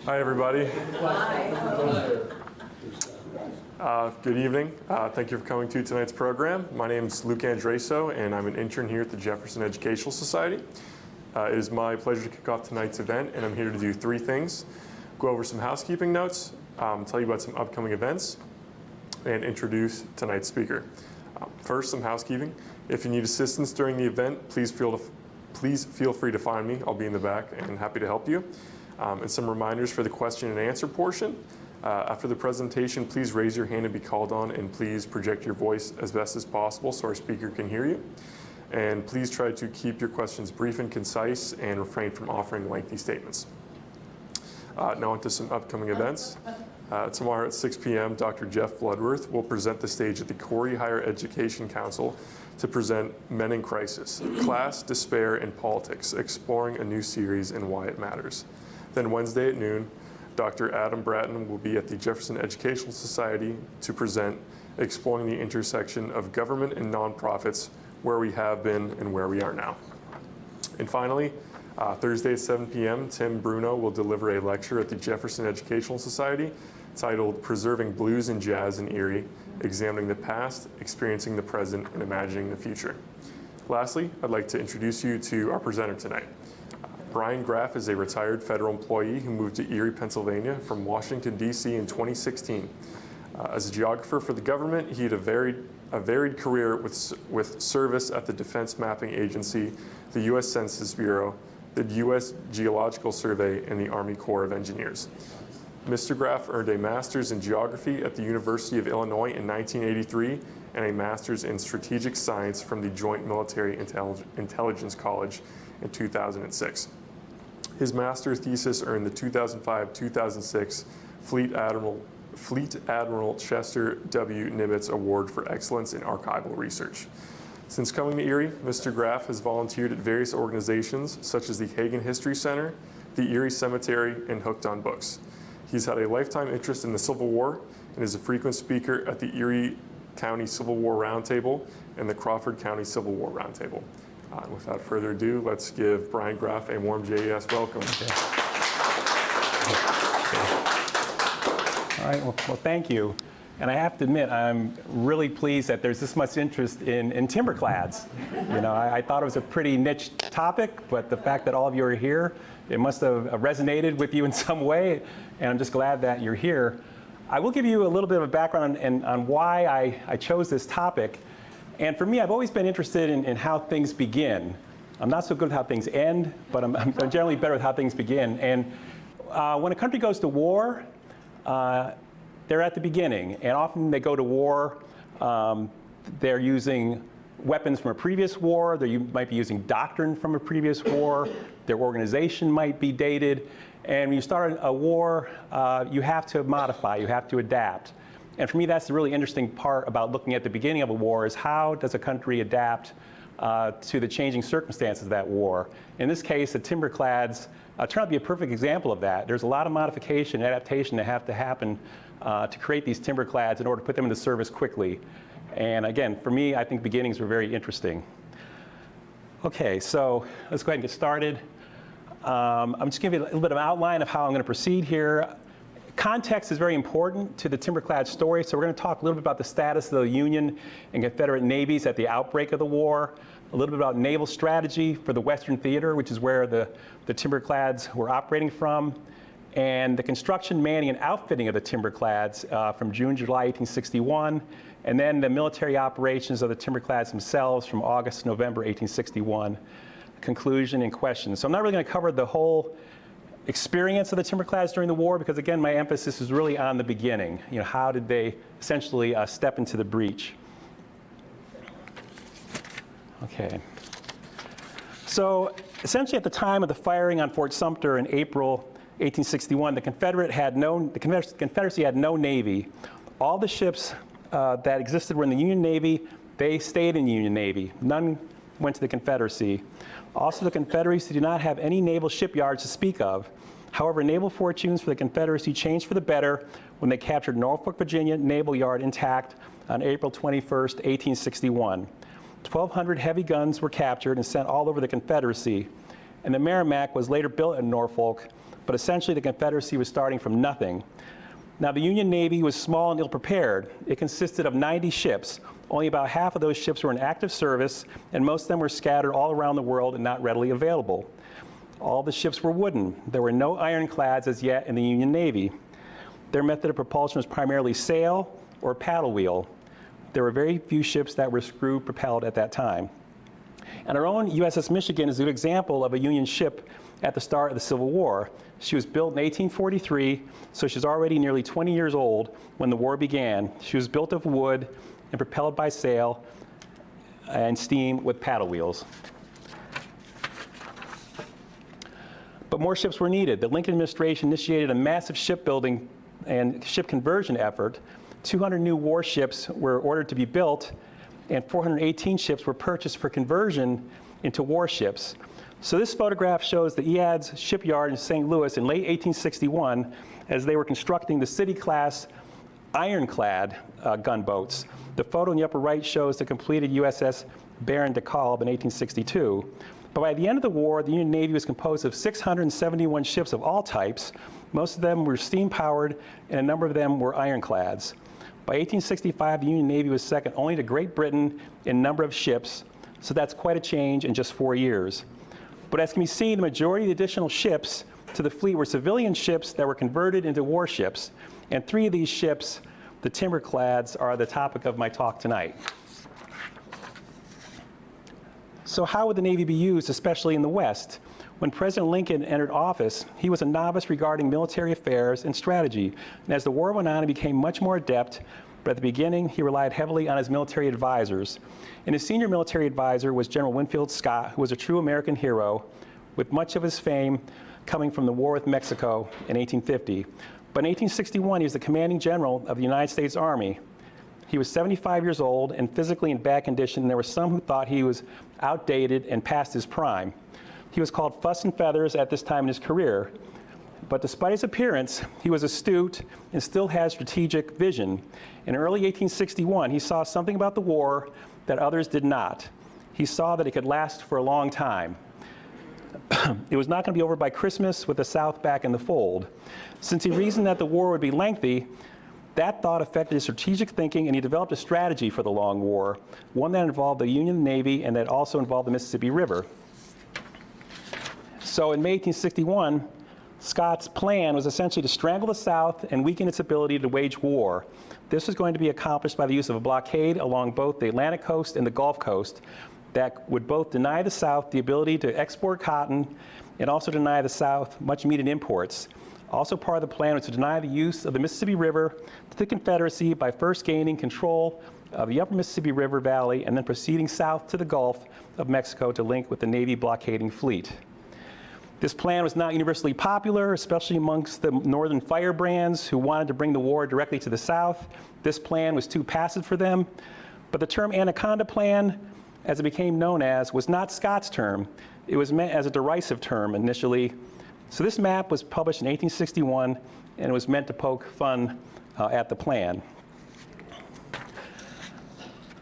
Hi, everybody. Good evening. Thank you for coming to tonight's program. My name is Luke Andreso, and I'm an intern here at the Jefferson Educational Society. It is my pleasure to kick off tonight's event, and I'm here to do three things. Go over some housekeeping notes, tell you about some upcoming events, and introduce tonight's speaker. First, some housekeeping. If you need assistance during the event, please feel free to find me. I'll be in the back and happy to help you. And some reminders for the question and answer portion. After the presentation, please raise your hand and be called on, and please project your voice as best as possible so our speaker can hear you. And please try to keep your questions brief and concise and refrain from offering lengthy statements. Now on to some upcoming events. Tomorrow at 6 p.m., Dr. Jeff Bloodworth will present the stage at the Corey Higher Education Council to present Men in Crisis, Class, Despair, and Politics, Exploring a New Series and Why It Matters. Then Wednesday at noon, Dr. Adam Bratton will be at the Jefferson Educational Society to present Exploring the Intersection of Government and Nonprofits, Where We Have Been and Where We Are Now. And finally, Thursday at 7 p.m., Tim Bruno will deliver a lecture at the Jefferson Educational Society titled Preserving Blues and Jazz in Erie, Examining the Past, Experiencing the Present, and Imagining the Future. Lastly, I'd like to introduce you to our presenter tonight. Brian Graff is a retired federal employee who moved to Erie, Pennsylvania from Washington, D.C. in 2016. As a geographer for the government, he had a varied career with service at the Defense Mapping Agency, the U.S. Census Bureau, the U.S. Geological Survey, and the Army Corps of Engineers. Mr. Graff earned a master's in geography at the University of Illinois in 1983 and a master's in strategic science from the Joint Military Intelligence College in 2006. His master's thesis earned the 2005-2006 Fleet Admiral Chester W. Nimitz Award for Excellence in Archival Research. Since coming to Erie, Mr. Graff has volunteered at various organizations such as the Hagen History Center, the Erie Cemetery, and Hooked on Books. He's had a lifetime interest in the Civil War and is a frequent speaker at the Erie County Civil War Roundtable and the Crawford County Civil War Roundtable. Without further ado, let's give Brian Graff a warm JES welcome. Okay. All right, well, thank you. And I have to admit, I'm really pleased that there's this much interest in Timberclads. You know, I thought it was a pretty niche topic, but the fact that all of you are here, it must have resonated with you in some way, and I'm just glad that you're here. I will give you a little bit of a background on why I chose this topic. And for me, I've always been interested in how things begin. I'm not so good with how things end, but I'm generally better with how things begin. And when a country goes to war, they're at the beginning. And often they go to war, they're using weapons from a previous war, they might be using doctrine from a previous war, their organization might be dated. And when you start a war, you have to modify, you have to adapt. And for me, that's the really interesting part about looking at the beginning of a war is how does a country adapt to the changing circumstances of that war. In this case, the Timberclads turn out to be a perfect example of that. There's a lot of modification, adaptation that have to happen to create these Timberclads in order to put them into service quickly. And again, for me, I think beginnings were very interesting. Okay, so let's go ahead and get started. I'm just giving you a little bit of an outline of how I'm going to proceed here. Context is very important to the Timberclad story, so we're going to talk a little bit about the status of the Union and Confederate navies at the outbreak of the war, a little bit about naval strategy for the Western Theater, which is where the Timberclads were operating from, and the construction, manning, and outfitting of the Timberclads from June, July 1861, and then the military operations of the Timberclads themselves from August to November 1861, conclusion and questions. So I'm not really going to cover the whole experience of the Timberclads during the war because, again, my emphasis is really on the beginning. You know, how did they essentially step into the breach? Okay. So essentially at the time of the firing on Fort Sumter in April 1861, the Confederacy had no navy. All the ships that existed were in the Union Navy. They stayed in the Union Navy. None went to the Confederacy. Also, the Confederacy did not have any naval shipyards to speak of. However, naval fortunes for the Confederacy changed for the better when they captured Norfolk, Virginia Naval Yard intact on April 21st, 1861. 1,200 heavy guns were captured and sent all over the Confederacy, and the Merrimac was later built in Norfolk but essentially the Confederacy was starting from nothing. Now, the Union Navy was small and ill-prepared. It consisted of 90 ships. Only about half of those ships were in active service, and most of them were scattered all around the world and not readily available. All the ships were wooden. There were no ironclads as yet in the Union Navy. Their method of propulsion was primarily sail or paddle wheel. There were very few ships that were screw propelled at that time. And our own USS Michigan is a good example of a Union ship at the start of the Civil War. She was built in 1843, so she's already nearly 20 years old when the war began. She was built of wood and propelled by sail and steam with paddle wheels. But more ships were needed. The Lincoln administration initiated a massive shipbuilding and ship conversion effort. 200 new warships were ordered to be built, and 418 ships were purchased for conversion into warships. So this photograph shows the EADS shipyard in St. Louis in late 1861 as they were constructing the City-class ironclad gunboats. The photo in the upper right shows the completed USS Baron de Kalb in 1862. But by the end of the war, the Union Navy was composed of 671 ships of all types. Most of them were steam-powered, and a number of them were ironclads. By 1865, the Union Navy was second only to Great Britain in number of ships, so that's quite a change in just 4 years. But as can be seen, the majority of the additional ships to the fleet were civilian ships that were converted into warships, and 3 of these ships, the Timberclads, are the topic of my talk tonight. So how would the Navy be used, especially in the West? When President Lincoln entered office, he was a novice regarding military affairs and strategy. And as the war went on, he became much more adept, but at the beginning, he relied heavily on his military advisors. And his senior military advisor was General Winfield Scott, who was a true American hero, with much of his fame coming from the war with Mexico in 1850. But in 1861, he was the commanding general of the United States Army. He was 75 years old and physically in bad condition, and there were some who thought he was outdated and past his prime. He was called Fuss and Feathers at this time in his career. But despite his appearance, he was astute and still had strategic vision. In early 1861, he saw something about the war that others did not. He saw that it could last for a long time. It was not going to be over by Christmas with the South back in the fold. Since he reasoned that the war would be lengthy, that thought affected his strategic thinking, and he developed a strategy for the long war, one that involved the Union Navy and that also involved the Mississippi River. So in May 1861, Scott's plan was essentially to strangle the South and weaken its ability to wage war. This was going to be accomplished by the use of a blockade along both the Atlantic coast and the Gulf Coast that would both deny the South the ability to export cotton and also deny the South much needed imports. Also part of the plan was to deny the use of the Mississippi River to the Confederacy by first gaining control of the upper Mississippi River Valley and then proceeding south to the Gulf of Mexico to link with the Navy blockading fleet. This plan was not universally popular, especially amongst the northern firebrands who wanted to bring the war directly to the South. This plan was too passive for them. But the term Anaconda Plan, as it became known as, was not Scott's term. It was meant as a derisive term initially. So this map was published in 1861, and it was meant to poke fun at the plan.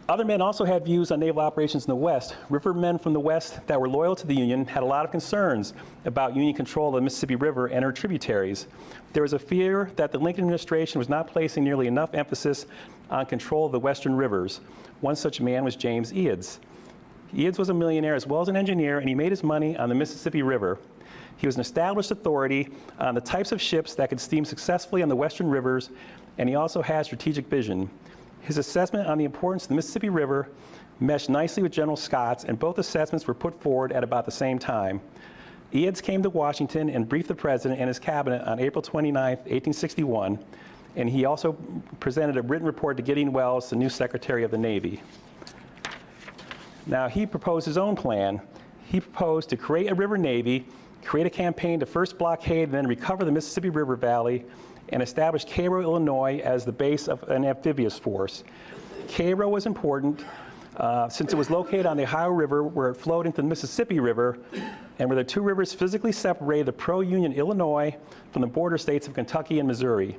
Other men also had views on naval operations in the West. Rivermen from the West that were loyal to the Union had a lot of concerns about Union control of the Mississippi River and her tributaries. There was a fear that the Lincoln administration was not placing nearly enough emphasis on control of the western rivers. One such man was James Eads. Eads was a millionaire as well as an engineer, and he made his money on the Mississippi River. He was an established authority on the types of ships that could steam successfully on the western rivers, and he also had strategic vision. His assessment on the importance of the Mississippi River meshed nicely with General Scott's, and both assessments were put forward at about the same time. Eads came to Washington and briefed the president and his cabinet on April 29, 1861, and he also presented a written report to Gideon Welles, the new Secretary of the Navy. Now, he proposed his own plan. He proposed to create a river navy, create a campaign to first blockade and then recover the Mississippi River Valley, and establish Cairo, Illinois as the base of an amphibious force. Cairo was important since it was located on the Ohio River where it flowed into the Mississippi River and where the two rivers physically separated the pro-Union Illinois from the border states of Kentucky and Missouri.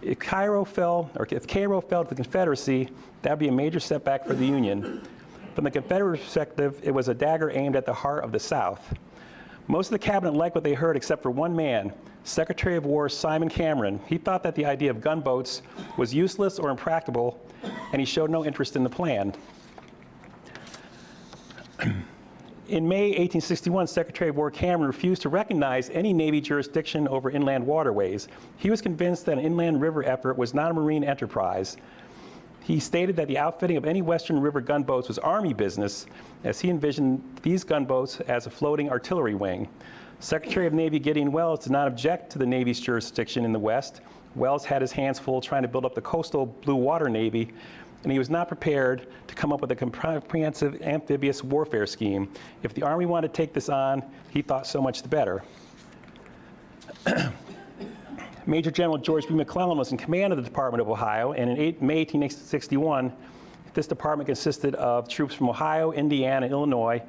If Cairo fell to the Confederacy, that would be a major setback for the Union. From the Confederate perspective, it was a dagger aimed at the heart of the South. Most of the cabinet liked what they heard except for one man, Secretary of War Simon Cameron. He thought that the idea of gunboats was useless or impractical, and he showed no interest in the plan. In May 1861, Secretary of War Cameron refused to recognize any Navy jurisdiction over inland waterways. He was convinced that an inland river effort was not a marine enterprise. He stated that the outfitting of any Western River gunboats was Army business, as he envisioned these gunboats as a floating artillery wing. Secretary of Navy Gideon Welles did not object to the Navy's jurisdiction in the West. Welles had his hands full trying to build up the coastal Blue Water Navy, and he was not prepared to come up with a comprehensive amphibious warfare scheme. If the Army wanted to take this on, he thought so much the better. Major General George B. McClellan was in command of the Department of Ohio, and in May 1861, this department consisted of troops from Ohio, Indiana, and Illinois,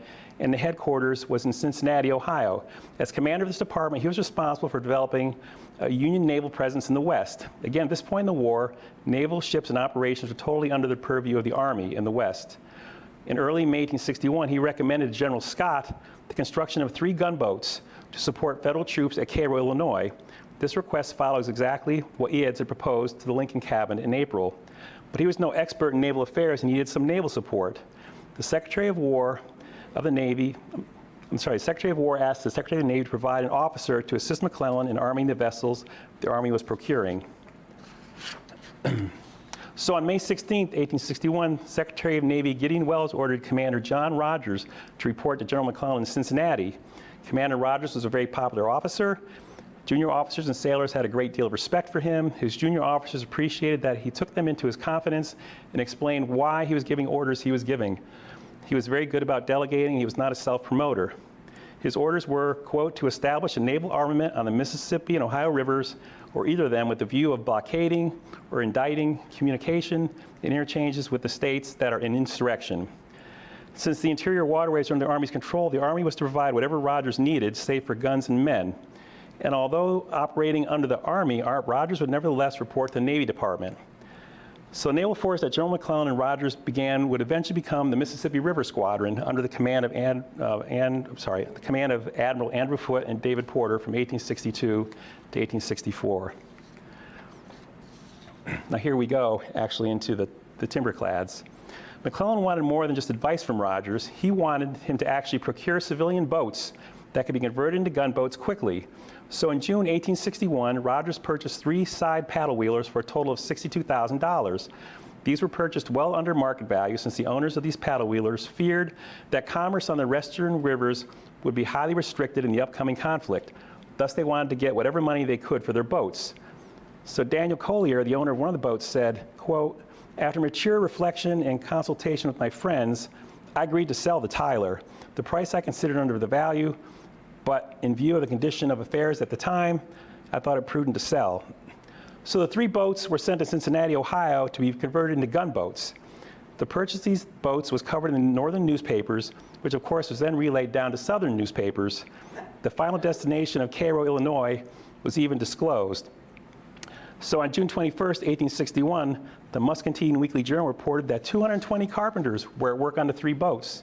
and the headquarters was in Cincinnati, Ohio. As commander of this department, he was responsible for developing a Union naval presence in the West. Again, at this point in the war, naval ships and operations were totally under the purview of the Army in the West. In early May 1861, he recommended to General Scott the construction of 3 gunboats to support federal troops at Cairo, Illinois. This request follows exactly what Eads had proposed to the Lincoln Cabinet in April. But he was no expert in naval affairs and needed some naval support. The Secretary of War of the Navy, Secretary of War asked the Secretary of the Navy to provide an officer to assist McClellan in arming the vessels the Army was procuring. So on May 16, 1861, Secretary of Navy Gideon Welles ordered Commander John Rogers to report to General McClellan in Cincinnati. Commander Rogers was a very popular officer. Junior officers and sailors had a great deal of respect for him. His junior officers appreciated that he took them into his confidence and explained why he was giving orders he was giving. He was very good about delegating. He was not a self-promoter. His orders were, quote, to establish a naval armament on the Mississippi and Ohio rivers, or either of them, with the view of blockading or indicting communication and interchanges with the states that are in insurrection. Since the interior waterways are under the Army's control, the Army was to provide whatever Rogers needed, save for guns and men. And although operating under the Army, Rogers would nevertheless report to the Navy Department. So the naval force that General McClellan and Rogers began would eventually become the Mississippi River Squadron under the command of Admiral Andrew Foote and David Porter from 1862 to 1864. Now here we go, actually, into the Timberclads. McClellan wanted more than just advice from Rogers. He wanted him to actually procure civilian boats that could be converted into gunboats quickly. So in June 1861, Rogers purchased 3 side paddlewheelers for a total of $62,000. These were purchased well under market value since the owners of these paddlewheelers feared that commerce on the western rivers would be highly restricted in the upcoming conflict. Thus, they wanted to get whatever money they could for their boats. So Daniel Collier, the owner of one of the boats, said, quote, after mature reflection and consultation with my friends, I agreed to sell the Tyler. The price I considered under the value, but in view of the condition of affairs at the time, I thought it prudent to sell. So the 3 boats were sent to Cincinnati, Ohio to be converted into gunboats. The purchase of these boats was covered in northern newspapers, which of course was then relayed down to southern newspapers. The final destination of Cairo, Illinois was even disclosed. So on June 21st, 1861, the Muscatine Weekly Journal reported that 220 carpenters were at work on the 3 boats.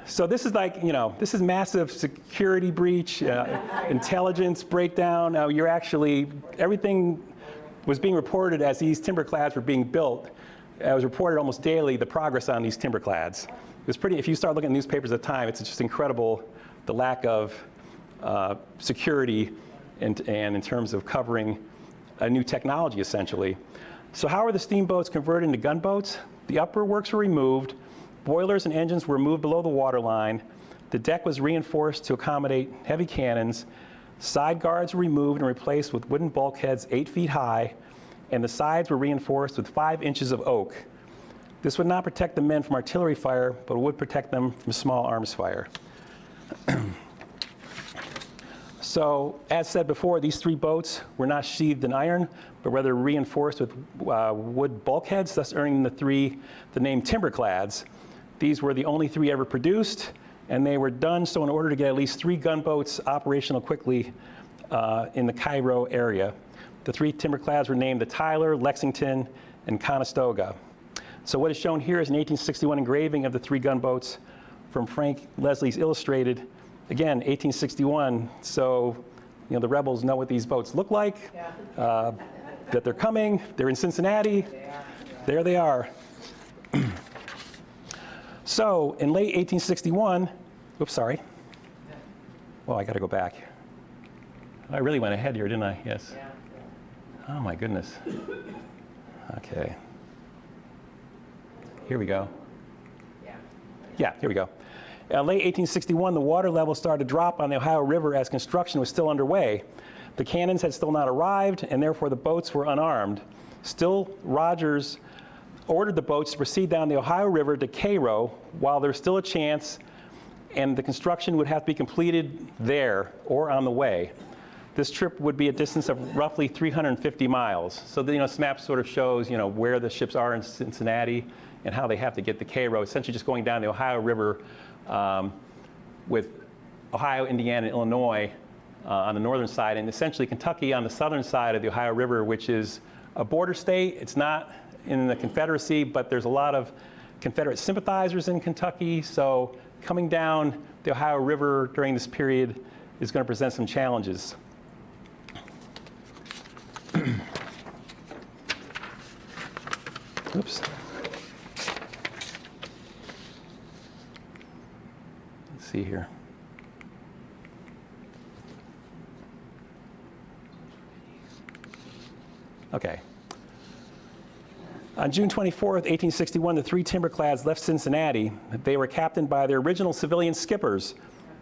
So this is like, this is massive security breach, intelligence breakdown. Everything was being reported as these Timberclads were being built. It was reported almost daily, the progress on these Timberclads. It was pretty, if you start looking at newspapers at the time, it's just incredible, the lack of security and in terms of covering a new technology, essentially. So how were the steamboats converted into gunboats? The upper works were removed. Boilers and engines were moved below the waterline. The deck was reinforced to accommodate heavy cannons. Side guards were removed and replaced with wooden bulkheads 8 feet high, and the sides were reinforced with 5 inches of oak. This would not protect the men from artillery fire, but would protect them from small arms fire. So, as said before, these 3 boats were not sheathed in iron, but rather reinforced with wood bulkheads, thus earning the name Timberclads. These were the only 3 ever produced, and they were done so in order to get at least 3 gunboats operational quickly in the Cairo area. The 3 Timberclads were named the Tyler, Lexington, and Conestoga. So what is shown here is an 1861 engraving of the 3 gunboats from Frank Leslie's illustrated Again, 1861, so the rebels know what these boats look like, that they're coming, they're in Cincinnati, there they are. So in late 1861, oops, sorry. Well, I got to go back. I really went ahead here, didn't I? Yes. Oh my goodness. Okay. Here we go. Yeah, here we go. Late 1861, the water level started to drop on the Ohio River as construction was still underway. The cannons had still not arrived, and therefore the boats were unarmed. Still, Rogers ordered the boats to proceed down the Ohio River to Cairo while there's still a chance, and the construction would have to be completed there or on the way. This trip would be a distance of roughly 350 miles. So this map sort of shows where the ships are in Cincinnati and how they have to get to Cairo, essentially just going down the Ohio River with Ohio, Indiana, and Illinois on the northern side, and essentially Kentucky on the southern side of the Ohio River, which is a border state. It's not in the Confederacy, but there's a lot of Confederate sympathizers in Kentucky, so coming down the Ohio River during this period is going to present some challenges. Oops. Let's see here. Okay. On June 24th, 1861, the three Timberclads left Cincinnati. They were captained by their original civilian skippers.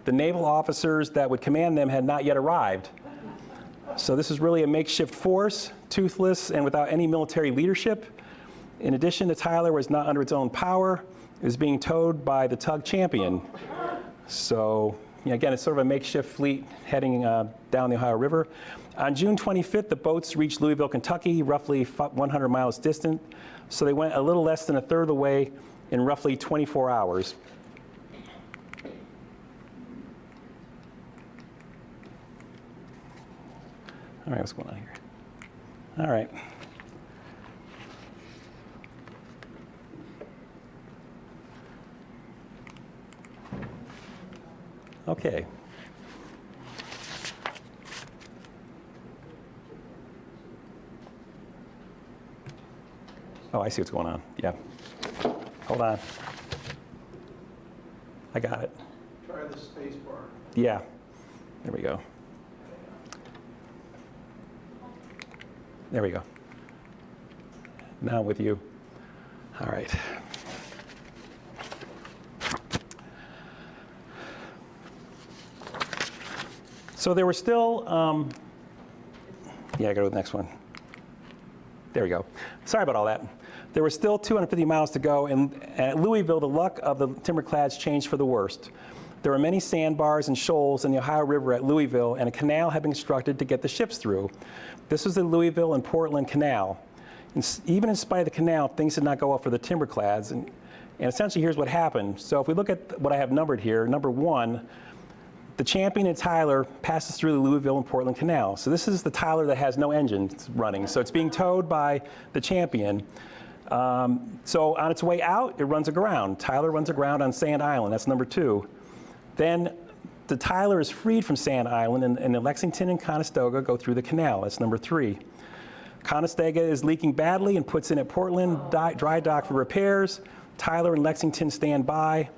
The naval officers that would command them had not yet arrived. So this is really a makeshift force, toothless and without any military leadership. In addition, the Tyler was not under its own power. It was being towed by the tug Champion. So again, it's sort of a makeshift fleet heading down the Ohio River. On June 25th, the boats reached Louisville, Kentucky, roughly 100 miles distant. So they went a little less than a third of the way in roughly 24 hours. All right, what's going on here? All right. Okay. Oh, I see what's going on. Yeah. Hold on. I got it. Try the space bar. Yeah. There we go. There we go. Now with you. All right. So there were still, yeah, I go to the next one. There we go. Sorry about all that. There were still 250 miles to go, and at Louisville, the luck of the Timberclads changed for the worst. There were many sandbars and shoals in the Ohio River at Louisville, and a canal had been constructed to get the ships through. This was the Louisville and Portland Canal. And even in spite of the canal, things did not go up for the Timberclads. And essentially, here's what happened. So if we look at what I have numbered here, number 1, the Champion and Tyler passes through the Louisville and Portland Canal. So this is the Tyler that has no engine running. So it's being towed by the Champion. So on its way out, it runs aground. Tyler runs aground on Sand Island. That's number 2. Then the Tyler is freed from Sand Island, and the Lexington and Conestoga go through the canal. That's number 3. Conestoga is leaking badly and puts in at Portland dry dock for repairs. Tyler and Lexington stand by.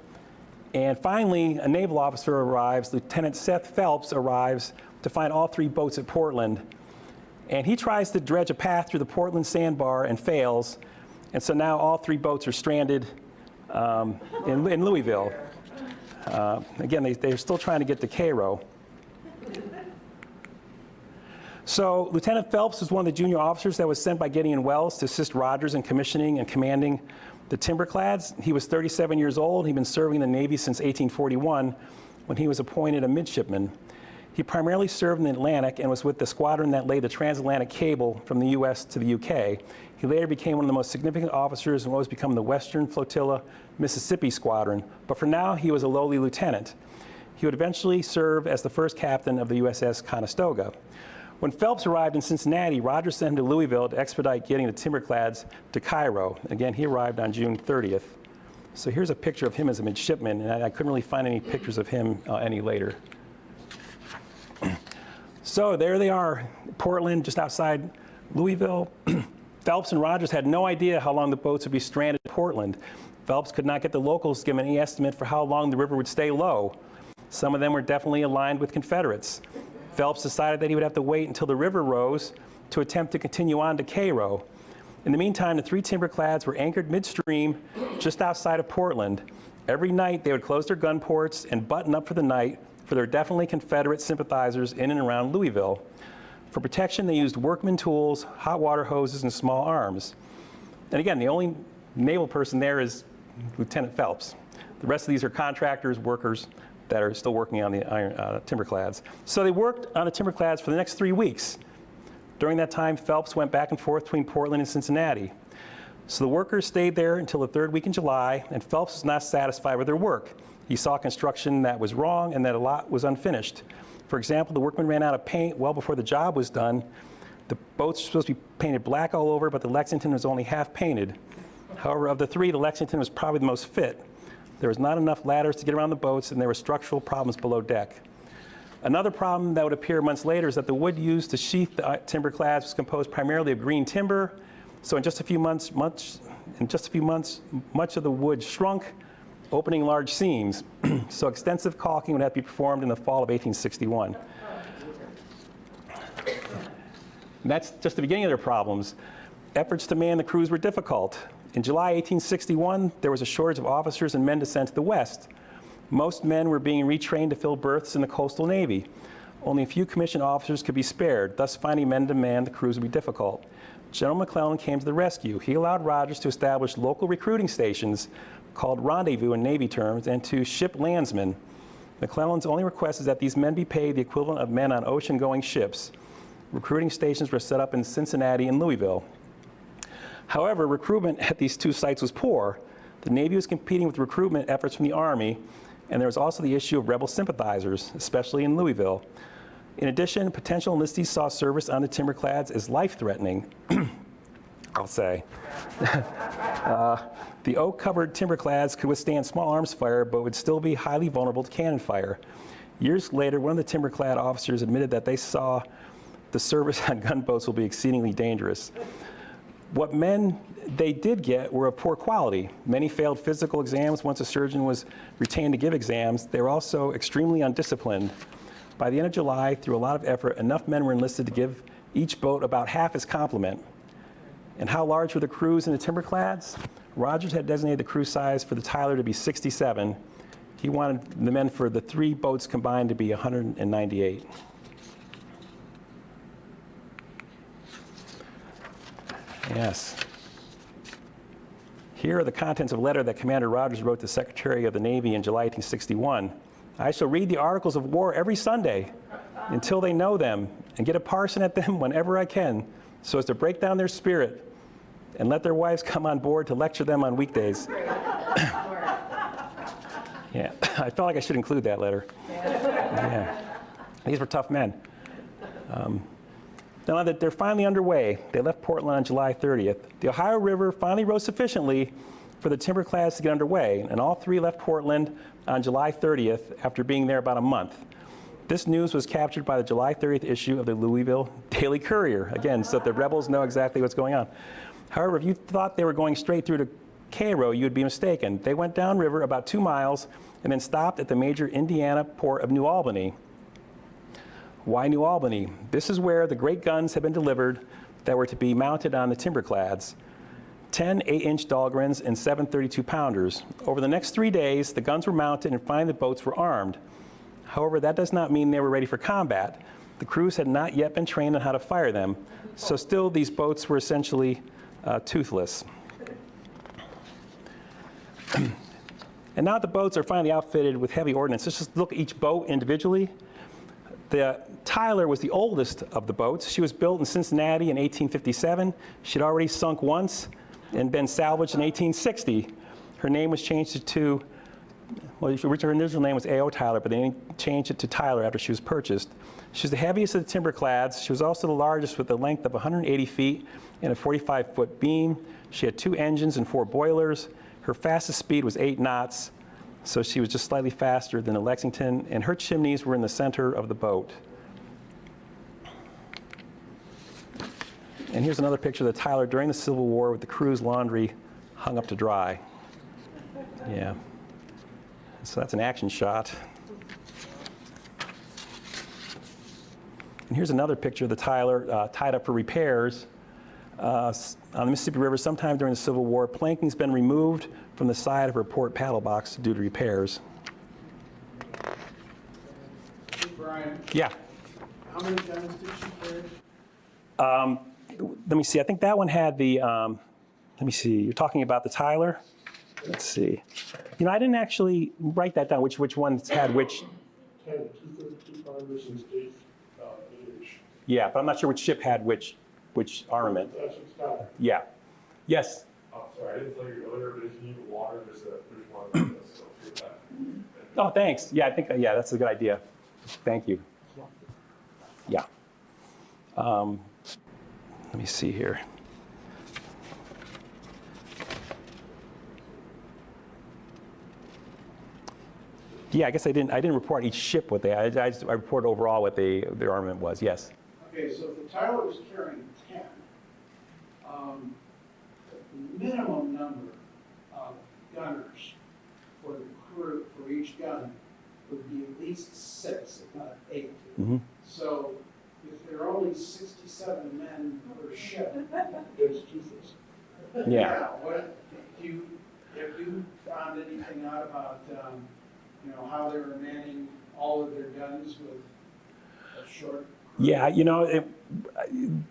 And finally, a naval officer arrives. Lieutenant Seth Phelps arrives to find all 3 boats at Portland. And he tries to dredge a path through the Portland sandbar and fails. And so now all 3 boats are stranded in Louisville. Again, they're still trying to get to Cairo. So Lieutenant Phelps was one of the junior officers that was sent by Gideon Wells to assist Rogers in commissioning and commanding the Timberclads. He was 37 years old. He'd been serving in the Navy since 1841 when he was appointed a midshipman. He primarily served in the Atlantic and was with the squadron that laid the transatlantic cable from the U.S. to the U.K. He later became one of the most significant officers in what was become the Western Flotilla Mississippi Squadron, but for now he was a lowly lieutenant. He would eventually serve as the first captain of the USS Conestoga. When Phelps arrived in Cincinnati, Rogers sent him to Louisville to expedite getting the Timberclads to Cairo. Again, he arrived on June 30th. So here's a picture of him as a midshipman, and I couldn't really find any pictures of him any later. So there they are, Portland, just outside Louisville. Phelps and Rogers had no idea how long the boats would be stranded in Portland. Phelps could not get the locals to give him any estimate for how long the river would stay low. Some of them were definitely aligned with Confederates. Phelps decided that he would have to wait until the river rose to attempt to continue on to Cairo. In the meantime, the 3 Timberclads were anchored midstream just outside of Portland. Every night, they would close their gun ports and button up for the night for their definitely Confederate sympathizers in and around Louisville. For protection, they used workman tools, hot water hoses, and small arms. And again, the only naval person there is Lieutenant Phelps. The rest of these are contractors, workers that are still working on the Timberclads. So they worked on the Timberclads for the next 3 weeks. During that time, Phelps went back and forth between Portland and Cincinnati. So the workers stayed there until the 3rd week in July, and Phelps was not satisfied with their work. He saw construction that was wrong and that a lot was unfinished. For example, the workmen ran out of paint well before the job was done. The boats were supposed to be painted black all over, but the Lexington was only half painted. However, of the 3, the Lexington was probably the most fit. There was not enough ladders to get around the boats, and there were structural problems below deck. Another problem that would appear months later is that the wood used to sheath the Timberclads was composed primarily of green timber. So in just a few months, much of the wood shrunk, opening large seams. So extensive caulking would have to be performed in the fall of 1861. And that's just the beginning of their problems. Efforts to man the crews were difficult. In July 1861, there was a shortage of officers and men to send to the West. Most men were being retrained to fill berths in the coastal Navy. Only a few commissioned officers could be spared, thus finding men to man the crews would be difficult. General McClellan came to the rescue. He allowed Rogers to establish local recruiting stations, called rendezvous in Navy terms, and to ship landsmen. McClellan's only request is that these men be paid the equivalent of men on ocean-going ships. Recruiting stations were set up in Cincinnati and Louisville. However, recruitment at these 2 sites was poor. The Navy was competing with recruitment efforts from the Army, and there was also the issue of rebel sympathizers, especially in Louisville. In addition, potential enlistees saw service on the Timberclads as life-threatening, I'll say. The oak-covered Timberclads could withstand small arms fire, but would still be highly vulnerable to cannon fire. Years later, one of the Timberclad officers admitted that they saw the service on gunboats will be exceedingly dangerous. What men they did get were of poor quality. Many failed physical exams. Once a surgeon was retained to give exams, they were also extremely undisciplined. By the end of July, through a lot of effort, enough men were enlisted to give each boat about half its complement. And how large were the crews in the Timberclads? Rogers had designated the crew size for the Tyler to be 67. He wanted the men for the 3 boats combined to be 198. Yes. Here are the contents of a letter that Commander Rogers wrote to Secretary of the Navy in July 1861. I shall read the articles of war every Sunday until they know them and get a parson at them whenever I can, so as to break down their spirit and let their wives come on board to lecture them on weekdays. Yeah, I felt like I should include that letter. Yeah. These were tough men. Now that they're finally underway, they left Portland on July 30th. The Ohio River finally rose sufficiently for the Timberclads to get underway, and all 3 left Portland on July 30th after being there about a month. This news was captured by the July 30th issue of the Louisville Daily Courier, again, so that the rebels know exactly what's going on. However, if you thought they were going straight through to Cairo, you would be mistaken. They went downriver about 2 miles and then stopped at the major Indiana port of New Albany. Why New Albany? This is where the great guns had been delivered that were to be mounted on the Timberclads. 10 8-inch Dahlgrens and 7 32-pounders. Over the next 3 days, the guns were mounted and finally the boats were armed. However, that does not mean they were ready for combat. The crews had not yet been trained on how to fire them, so still these boats were essentially toothless. And now that the boats are finally outfitted with heavy ordnance, let's just look at each boat individually. The Tyler was the oldest of the boats. She was built in Cincinnati in 1857. She'd already sunk once and been salvaged in 1860. Her name was changed to, well, her original name was A.O. Tyler, but they changed it to Tyler after she was purchased. She was the heaviest of the Timberclads. She was also the largest with a length of 180 feet and a 45-foot beam. She had 2 engines and 4 boilers. Her fastest speed was 8 knots, so she was just slightly faster than the Lexington, and her chimneys were in the center of the boat. And here's another picture of the Tyler during the Civil War with the crew's laundry hung up to dry. Yeah. So that's an action shot. And here's another picture of the Tyler tied up for repairs on the Mississippi River sometime during the Civil War. Planking's been removed from the side of her port paddle box due to repairs. Hey, Brian, Yeah. how many guns did she carry? Let me see. I think that one had the, let me see. You're talking about the Tyler? Let's see. You know, I didn't actually write that down, which ones had which. 10, 232 and 8-ish. Yeah, but I'm not sure which ship had which armament. That's what's got it. Yeah. Yes. Oh, sorry, I didn't tell you earlier, but if you need water, there's one of those, so take that. Oh, thanks. Yeah, I think, yeah, that's a good idea. Thank you. Yeah. Let me see here. Yeah, I guess I didn't report each ship what I reported overall what their armament was. Yes. Okay, so if the Tyler was carrying 10, the minimum number of gunners for the crew, for each gun, would be at least 6, if not 8. Mm-hmm. So if there are only 67 men per ship, There's toothless. Yeah. what, have you found anything out about, how they were manning all of their guns with a short? Yeah,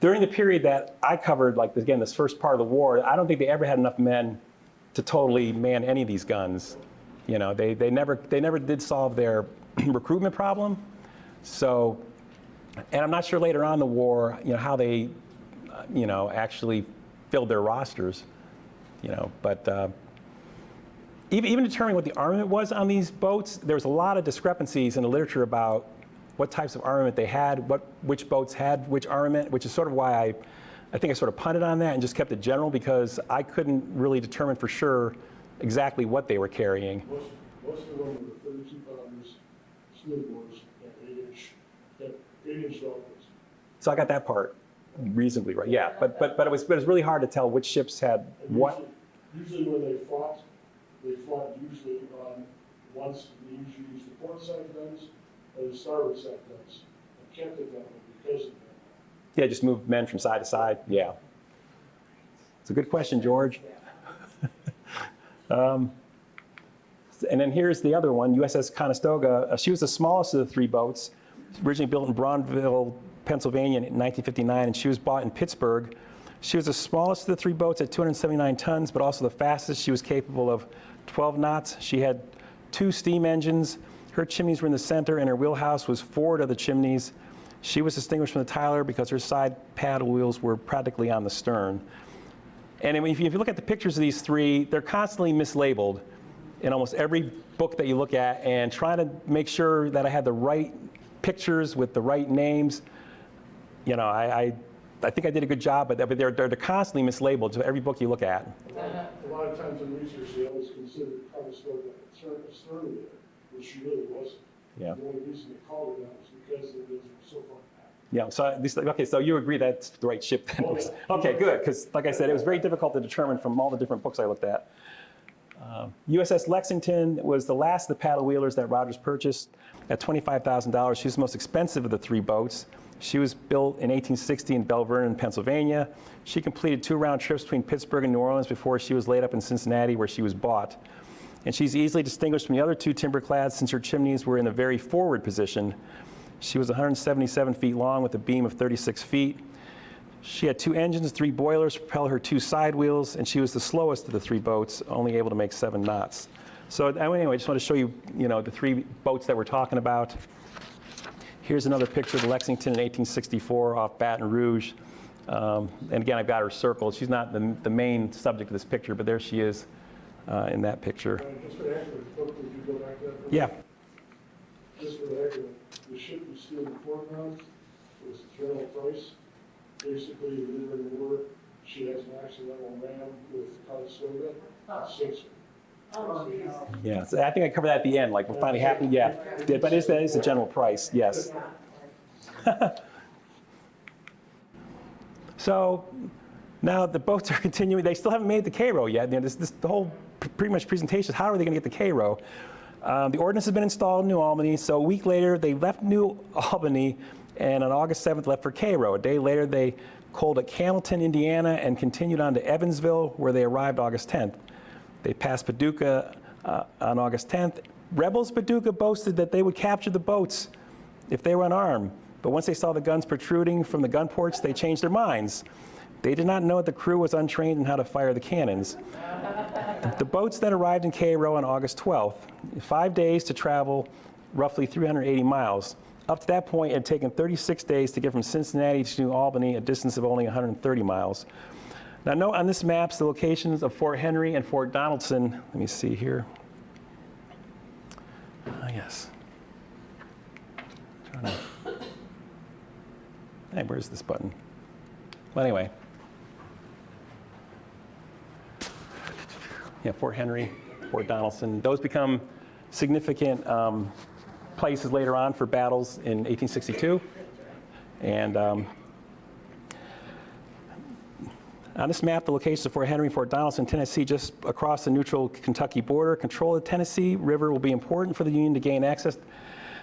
during the period that I covered, like again, this first part of the war, I don't think they ever had enough men to totally man any of these guns. They never did solve their recruitment problem. So, and I'm not sure later on in the war, how they, actually filled their rosters, but even determining what the armament was on these boats, there was a lot of discrepancies in the literature about what types of armament they had, which boats had which armament, which is sort of why I think I sort of punted on that and just kept it general because I couldn't really determine for sure exactly what they were carrying. Most of them were 32 pounders, smoothbores, and 8-inch dollars. So I got that part reasonably right. Yeah, but it was really hard to tell which ships had And what. Usually when they fought usually on once they usually used the port side guns or the starboard side guns. I kept it that way because of that. Yeah, just move men from side to side. Yeah. It's a good question, George. And then here's the other one, USS Conestoga. She was the smallest of the 3 boats, originally built in Braunville, Pennsylvania in 1959, and she was bought in Pittsburgh. She was the smallest of the 3 boats at 279 tons, but also the fastest. She was capable of 12 knots. She had 2 steam engines. Her chimneys were in the center, and her wheelhouse was forward of the chimneys. She was distinguished from the Tyler because her side paddle wheels were practically on the stern. And if you look at the pictures of these 3, they're constantly mislabeled in almost every book that you look at, and trying to make sure that I had the right pictures with the right names. I think I did a good job, but they're constantly mislabeled to every book you look at. A lot of times in research, they always consider Conestoga a stern leader, which she really wasn't. Yeah. The only reason they called her that was because the winds were so far back. Yeah, so you agree that's the right ship then? Oh, yeah. Okay, good, because like I said, it was very difficult to determine from all the different books I looked at. USS Lexington was the last of the paddle wheelers that Rogers purchased at $25,000. She was the most expensive of the 3 boats. She was built in 1860 in Belle Vernon, Pennsylvania. She completed 2 round trips between Pittsburgh and New Orleans before she was laid up in Cincinnati, where she was bought. And she's easily distinguished from the other 2 Timberclads since her chimneys were in the very forward position. She was 177 feet long with a beam of 36 feet. She had 2 engines, 3 boilers, propel her 2 side wheels, and she was the slowest of the 3 boats, only able to make 7 knots. So anyway, I just want to show you, the 3 boats that we're talking about. Here's another picture of the Lexington in 1864 off Baton Rouge. And again, I've got her circled. She's not the main subject of this picture, but there she is in that picture. Just for the heck of it, would you go back to that for a Yeah. minute? Just for the heck of it, the ship was still in the foreground. It was General Price. Basically, later in the war, she has an accidental ram with Conestoga, sinks her. Yeah, so I think I covered that at the end, like what finally happened, yeah. But that is the general price, yes. So now the boats are continuing. They still haven't made the Cairo yet. You know, the whole pretty much presentation is how are they going to get the Cairo? The ordnance has been installed in New Albany, so a week later they left New Albany, and on August 7th left for Cairo. A day later they coaled at Camilton, Indiana, and continued on to Evansville, where they arrived August 10th. They passed Paducah on August 10th. Rebels Paducah boasted that they would capture the boats if they were unarmed, but once they saw the guns protruding from the gun ports, they changed their minds. They did not know that the crew was untrained in how to fire the cannons. The boats then arrived in Cairo on August 12th, 5 days to travel roughly 380 miles. Up to that point, it had taken 36 days to get from Cincinnati to New Albany, a distance of only 130 miles. Now note on this map the locations of Fort Henry and Fort Donaldson. Let me see here. Yes. Hey, where's this button? Well, anyway. Yeah, Fort Henry, Fort Donaldson. Those become significant places later on for battles in 1862. And on this map, the locations of Fort Henry and Fort Donaldson, Tennessee, just across the neutral Kentucky border. Control of the Tennessee River will be important for the Union to gain access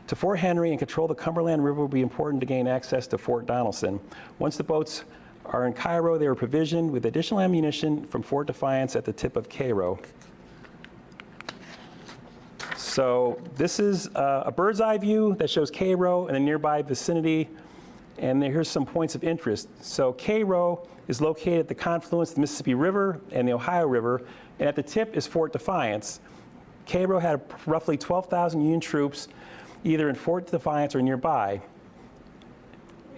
to Fort Henry, and control of the Cumberland River will be important to gain access to Fort Donaldson. Once the boats are in Cairo, they were provisioned with additional ammunition from Fort Defiance at the tip of Cairo. So this is a bird's eye view that shows Cairo and the nearby vicinity, and here's some points of interest. So Cairo is located at the confluence of the Mississippi River and the Ohio River, and at the tip is Fort Defiance. Cairo had roughly 12,000 Union troops, either in Fort Defiance or nearby.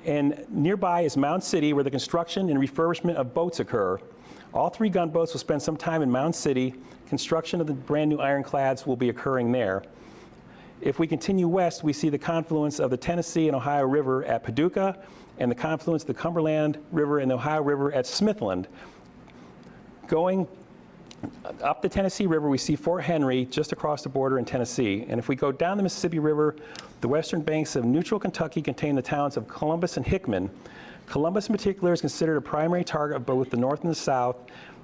And nearby is Mound City, where the construction and refurbishment of boats occur. All 3 gunboats will spend some time in Mound City. Construction of the brand new ironclads will be occurring there. If we continue west, we see the confluence of the Tennessee and Ohio River at Paducah, and the confluence of the Cumberland River and the Ohio River at Smithland. Going up the Tennessee River, we see Fort Henry just across the border in Tennessee. And if we go down the Mississippi River, the western banks of neutral Kentucky contain the towns of Columbus and Hickman. Columbus in particular is considered a primary target of both the North and the South.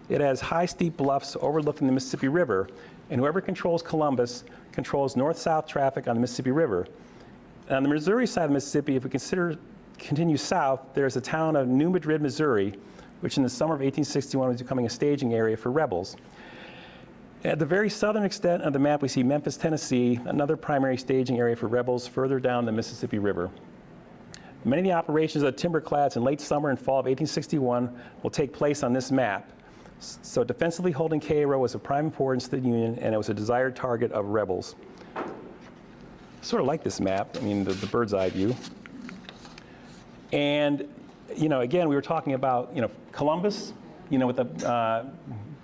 It has high, steep bluffs overlooking the Mississippi River, and whoever controls Columbus controls north-south traffic on the Mississippi River. On the Missouri side of the Mississippi, if we continue south, there's the town of New Madrid, Missouri, which in the summer of 1861 was becoming a staging area for rebels. At the very southern extent of the map, we see Memphis, Tennessee, another primary staging area for rebels further down the Mississippi River. Many of the operations of the Timberclads in late summer and fall of 1861 will take place on this map. So defensively holding Cairo was of prime importance to the Union, and it was a desired target of rebels. Sort of like this map, I mean, the bird's eye view. And, you know, again, we were talking about, you know, Columbus, you know, with the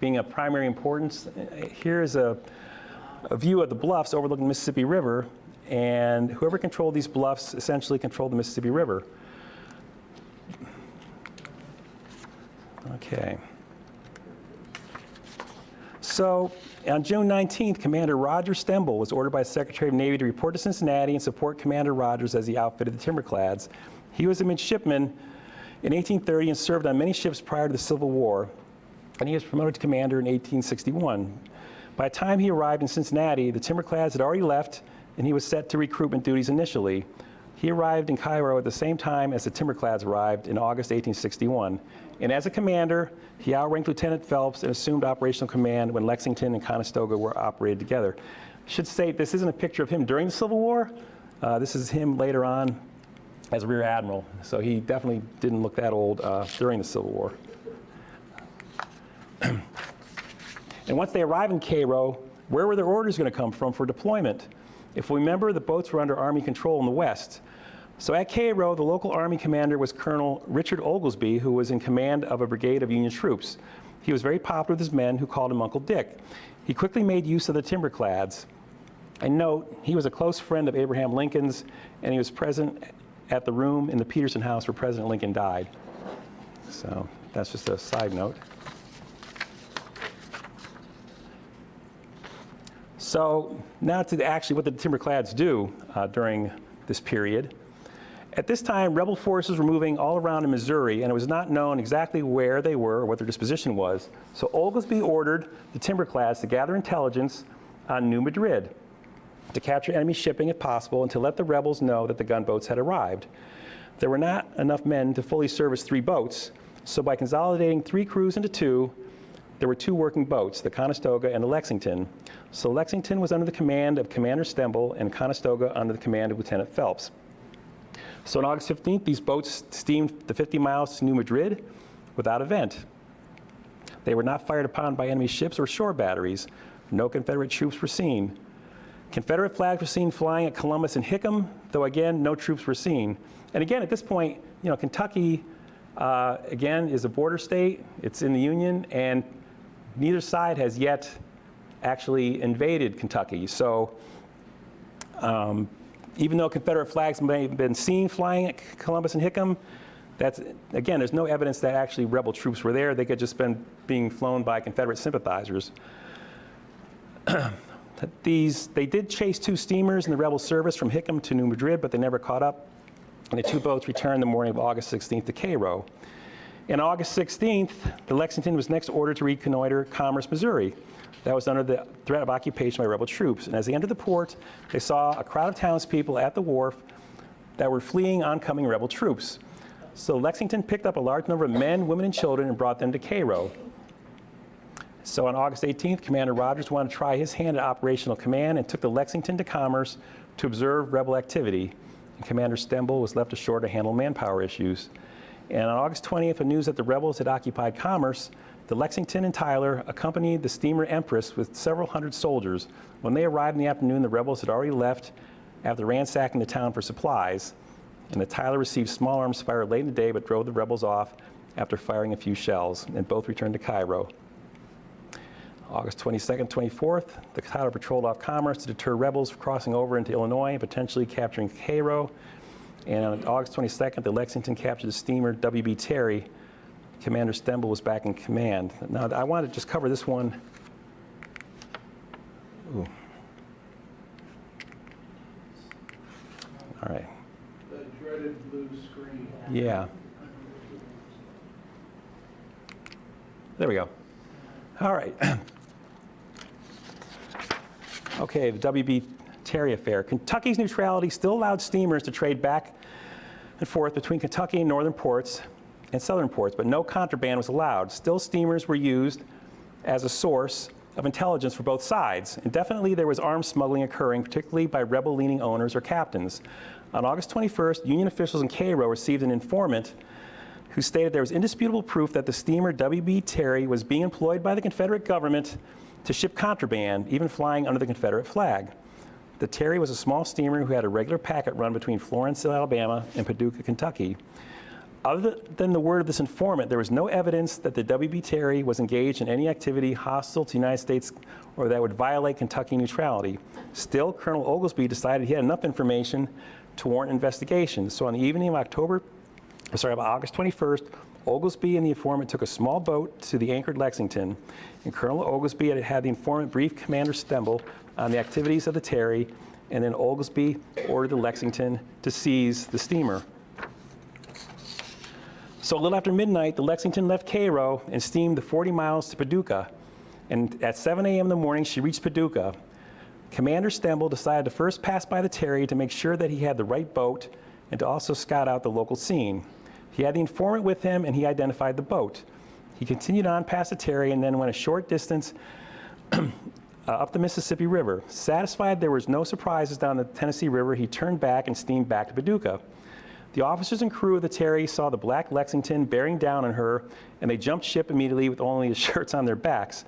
being of primary importance. Here's a view of the bluffs overlooking the Mississippi River, and whoever controlled these bluffs essentially controlled the Mississippi River. Okay. So on June 19th, Commander Roger Stemble was ordered by the Secretary of Navy to report to Cincinnati and support Commander Rogers as he outfitted the Timberclads. He was a midshipman in 1830 and served on many ships prior to the Civil War, and he was promoted to commander in 1861. By the time he arrived in Cincinnati, the Timberclads had already left, and he was set to recruitment duties initially. He arrived in Cairo at the same time as the Timberclads arrived in August 1861. And as a commander, he outranked Lieutenant Phelps and assumed operational command when Lexington and Conestoga were operated together. I should state, this isn't a picture of him during the Civil War. This is him later on as a rear admiral. So he definitely didn't look that old during the Civil War. And once they arrived in Cairo, where were their orders going to come from for deployment? If we remember, the boats were under Army control in the west. So at Cairo, the local Army commander was Colonel Richard Oglesby, who was in command of a brigade of Union troops. He was very popular with his men, who called him Uncle Dick. He quickly made use of the Timberclads. And note, he was a close friend of Abraham Lincoln's, and he was present at the room in the Peterson House where President Lincoln died. So that's just a side note. So now to actually what the Timberclads do during this period. At this time, rebel forces were moving all around in Missouri, and it was not known exactly where they were or what their disposition was. So Oglesby ordered the Timberclads to gather intelligence on New Madrid, to capture enemy shipping if possible, and to let the rebels know that the gunboats had arrived. There were not enough men to fully service 3 boats, so by consolidating 3 crews into 2, there were 2 working boats, the Conestoga and the Lexington. So Lexington was under the command of Commander Stemble, and Conestoga under the command of Lieutenant Phelps. So on August 15th, these boats steamed the 50 miles to New Madrid without event. They were not fired upon by enemy ships or shore batteries. No Confederate troops were seen. Confederate flags were seen flying at Columbus and Hickam, though again, no troops were seen. And again, at this point, you know, Kentucky, again, is a border state. It's in the Union, and neither side has yet actually invaded Kentucky. So even though Confederate flags may have been seen flying at Columbus and Hickam, that's, again, there's no evidence that actually rebel troops were there. They could just been being flown by Confederate sympathizers. They did chase 2 steamers in the rebel service from Hickam to New Madrid, but they never caught up. And the 2 boats returned the morning of August 16th to Cairo. On August 16th, the Lexington was next ordered to reconnoiter Commerce, Missouri. That was under the threat of occupation by rebel troops. And as they entered the port, they saw a crowd of townspeople at the wharf that were fleeing oncoming rebel troops. So Lexington picked up a large number of men, women, and children and brought them to Cairo. So on August 18th, Commander Rogers wanted to try his hand at operational command and took the Lexington to Commerce to observe rebel activity. And Commander Stemble was left ashore to handle manpower issues. And on August 20th, when news that the rebels had occupied Commerce, the Lexington and Tyler accompanied the steamer Empress with several hundred soldiers. When they arrived in the afternoon, the rebels had already left after ransacking the town for supplies. And the Tyler received small arms fire late in the day, but drove the rebels off after firing a few shells, and both returned to Cairo. August 22nd, 24th, the Tyler patrolled off Commerce to deter rebels from crossing over into Illinois and potentially capturing Cairo. And on August 22nd, the Lexington captured the steamer W.B. Terry. Commander Stemble was back in command. Now, I want to just cover this one. Ooh. All right. The dreaded blue screen. Yeah. There we go. All right. Okay, the W.B. Terry affair. Kentucky's neutrality still allowed steamers to trade back and forth between Kentucky and northern ports and southern ports, but no contraband was allowed. Still, steamers were used as a source of intelligence for both sides. And definitely there was arms smuggling occurring, particularly by rebel-leaning owners or captains. On August 21st, Union officials in Cairo received an informant who stated there was indisputable proof that the steamer W.B. Terry was being employed by the Confederate government to ship contraband, even flying under the Confederate flag. The Terry was a small steamer who had a regular packet run between Florence, Alabama, and Paducah, Kentucky. Other than the word of this informant, there was no evidence that the W.B. Terry was engaged in any activity hostile to the United States or that would violate Kentucky neutrality. Still, Colonel Oglesby decided he had enough information to warrant investigation. So on the evening of August 21st, Oglesby and the informant took a small boat to the anchored Lexington, and Colonel Oglesby had the informant brief Commander Stemble on the activities of the Terry, and then Oglesby ordered the Lexington to seize the steamer. So a little after midnight, the Lexington left Cairo and steamed the 40 miles to Paducah, and at 7 a.m. in the morning, she reached Paducah. Commander Stemble decided to first pass by the Terry to make sure that he had the right boat and to also scout out the local scene. He had the informant with him, and he identified the boat. He continued on past the Terry and then went a short distance up the Mississippi River. Satisfied there was no surprises down the Tennessee River, he turned back and steamed back to Paducah. The officers and crew of the Terry saw the black Lexington bearing down on her, and they jumped ship immediately with only the shirts on their backs.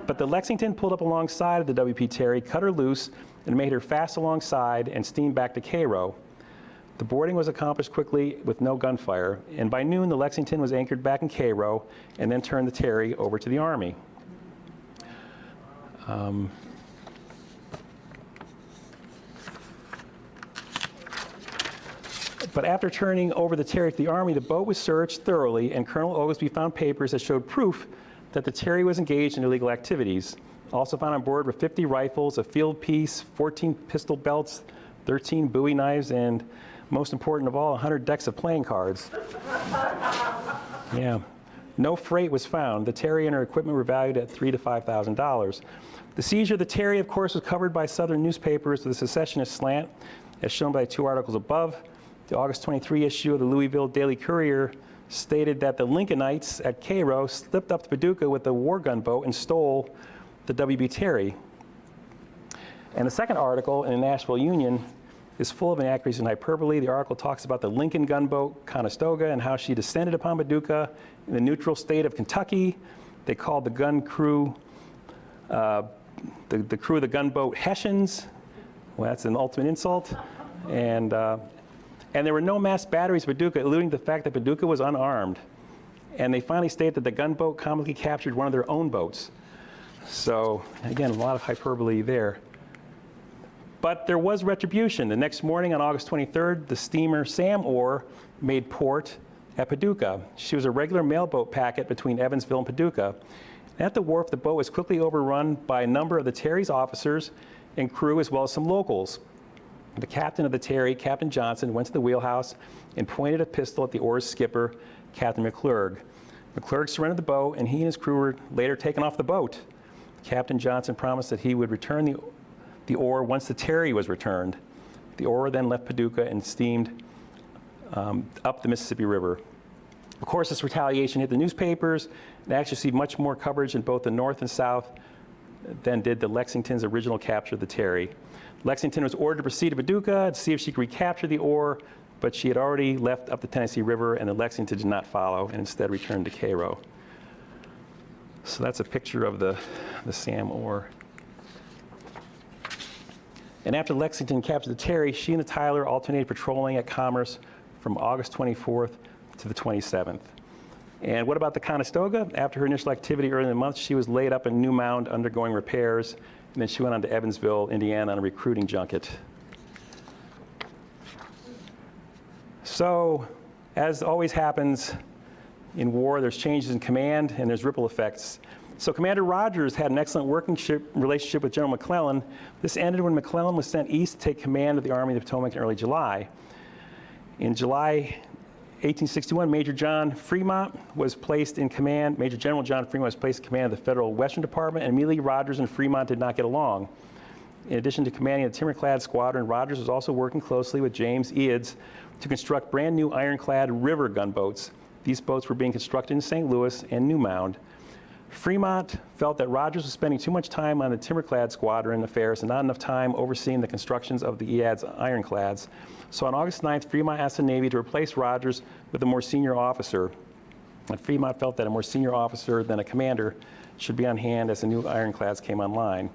But the Lexington pulled up alongside of the W.P. Terry, cut her loose, and made her fast alongside and steamed back to Cairo. The boarding was accomplished quickly with no gunfire, and by noon the Lexington was anchored back in Cairo and then turned the Terry over to the Army. But after turning over the Terry to the Army, the boat was searched thoroughly, and Colonel Oglesby found papers that showed proof that the Terry was engaged in illegal activities. Also found on board were 50 rifles, a field piece, 14 pistol belts, 13 Bowie knives, and most important of all, 100 decks of playing cards. Yeah. No freight was found. The Terry and her equipment were valued at $3,000 to $5,000. The seizure of the Terry, of course, was covered by Southern newspapers with a secessionist slant, as shown by 2 articles above. The August 23 issue of the Louisville Daily Courier stated that the Lincolnites at Cairo slipped up to Paducah with a war gunboat and stole the WB Terry. And the second article in the Nashville Union is full of inaccuracies and hyperbole. The article talks about the Lincoln gunboat Conestoga and how she descended upon Paducah in the neutral state of Kentucky. They called the gun crew, the crew of the gunboat Hessians. Well, that's an ultimate insult. And there were no masked batteries at Paducah, alluding to the fact that Paducah was unarmed. And they finally stated that the gunboat comically captured one of their own boats. So, again, a lot of hyperbole there. But there was retribution. The next morning, on August 23rd, the steamer Sam Orr made port at Paducah. She was a regular mailboat packet between Evansville and Paducah. At the wharf, the boat was quickly overrun by a number of the Terry's officers and crew, as well as some locals. The captain of the Terry, Captain Johnson, went to the wheelhouse and pointed a pistol at the Orr's skipper, Captain McClurg. McClurg surrendered the boat, and he and his crew were later taken off the boat. Captain Johnson promised that he would return the Orr once the Terry was returned. The Orr then left Paducah and steamed up the Mississippi River. Of course, this retaliation hit the newspapers and actually received much more coverage in both the North and South than did the Lexington's original capture of the Terry. Lexington was ordered to proceed to Paducah to see if she could recapture the Orr, but she had already left up the Tennessee River, and the Lexington did not follow and instead returned to Cairo. So that's a picture of the Sam Orr. And after Lexington captured the Terry, she and the Tyler alternated patrolling at Commerce from August 24th to the 27th. And what about the Conestoga? After her initial activity early in the month, she was laid up in New Mound undergoing repairs, and then she went on to Evansville, Indiana on a recruiting junket. So, as always happens in war, there's changes in command and there's ripple effects. So Commander Rogers had an excellent working relationship with General McClellan. This ended when McClellan was sent east to take command of the Army of the Potomac in early July. In July 1861, Major John Fremont was placed in command. Major General John Fremont was placed in command of the Federal Western Department, and immediately Rogers and Fremont did not get along. In addition to commanding the Timberclads squadron, Rogers was also working closely with James Eads to construct brand new ironclad river gunboats. These boats were being constructed in St. Louis and New Mound. Fremont felt that Rogers was spending too much time on the Timberclad squadron affairs and not enough time overseeing the constructions of the Eads ironclads. So on August 9th, Fremont asked the Navy to replace Rogers with a more senior officer. And Fremont felt that a more senior officer than a commander should be on hand as the new ironclads came online.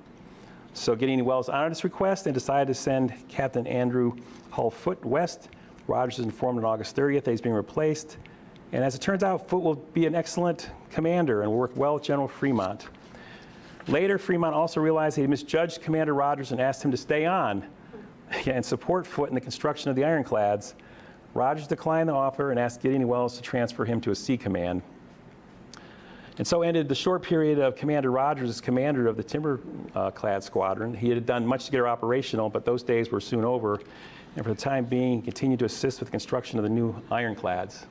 So Gideon Wells honored this request and decided to send Captain Andrew Hull Foote west. Rogers was informed on August 30th that he's being replaced. And as it turns out, Foote will be an excellent commander and will work well with General Fremont. Later, Fremont also realized he had misjudged Commander Rogers and asked him to stay on and support Foote in the construction of the ironclads. Rogers declined the offer and asked Gideon Wells to transfer him to a sea command. And so ended the short period of Commander Rogers as commander of the Timberclad squadron. He had done much to get her operational, but those days were soon over. And for the time being, he continued to assist with the construction of the new ironclads.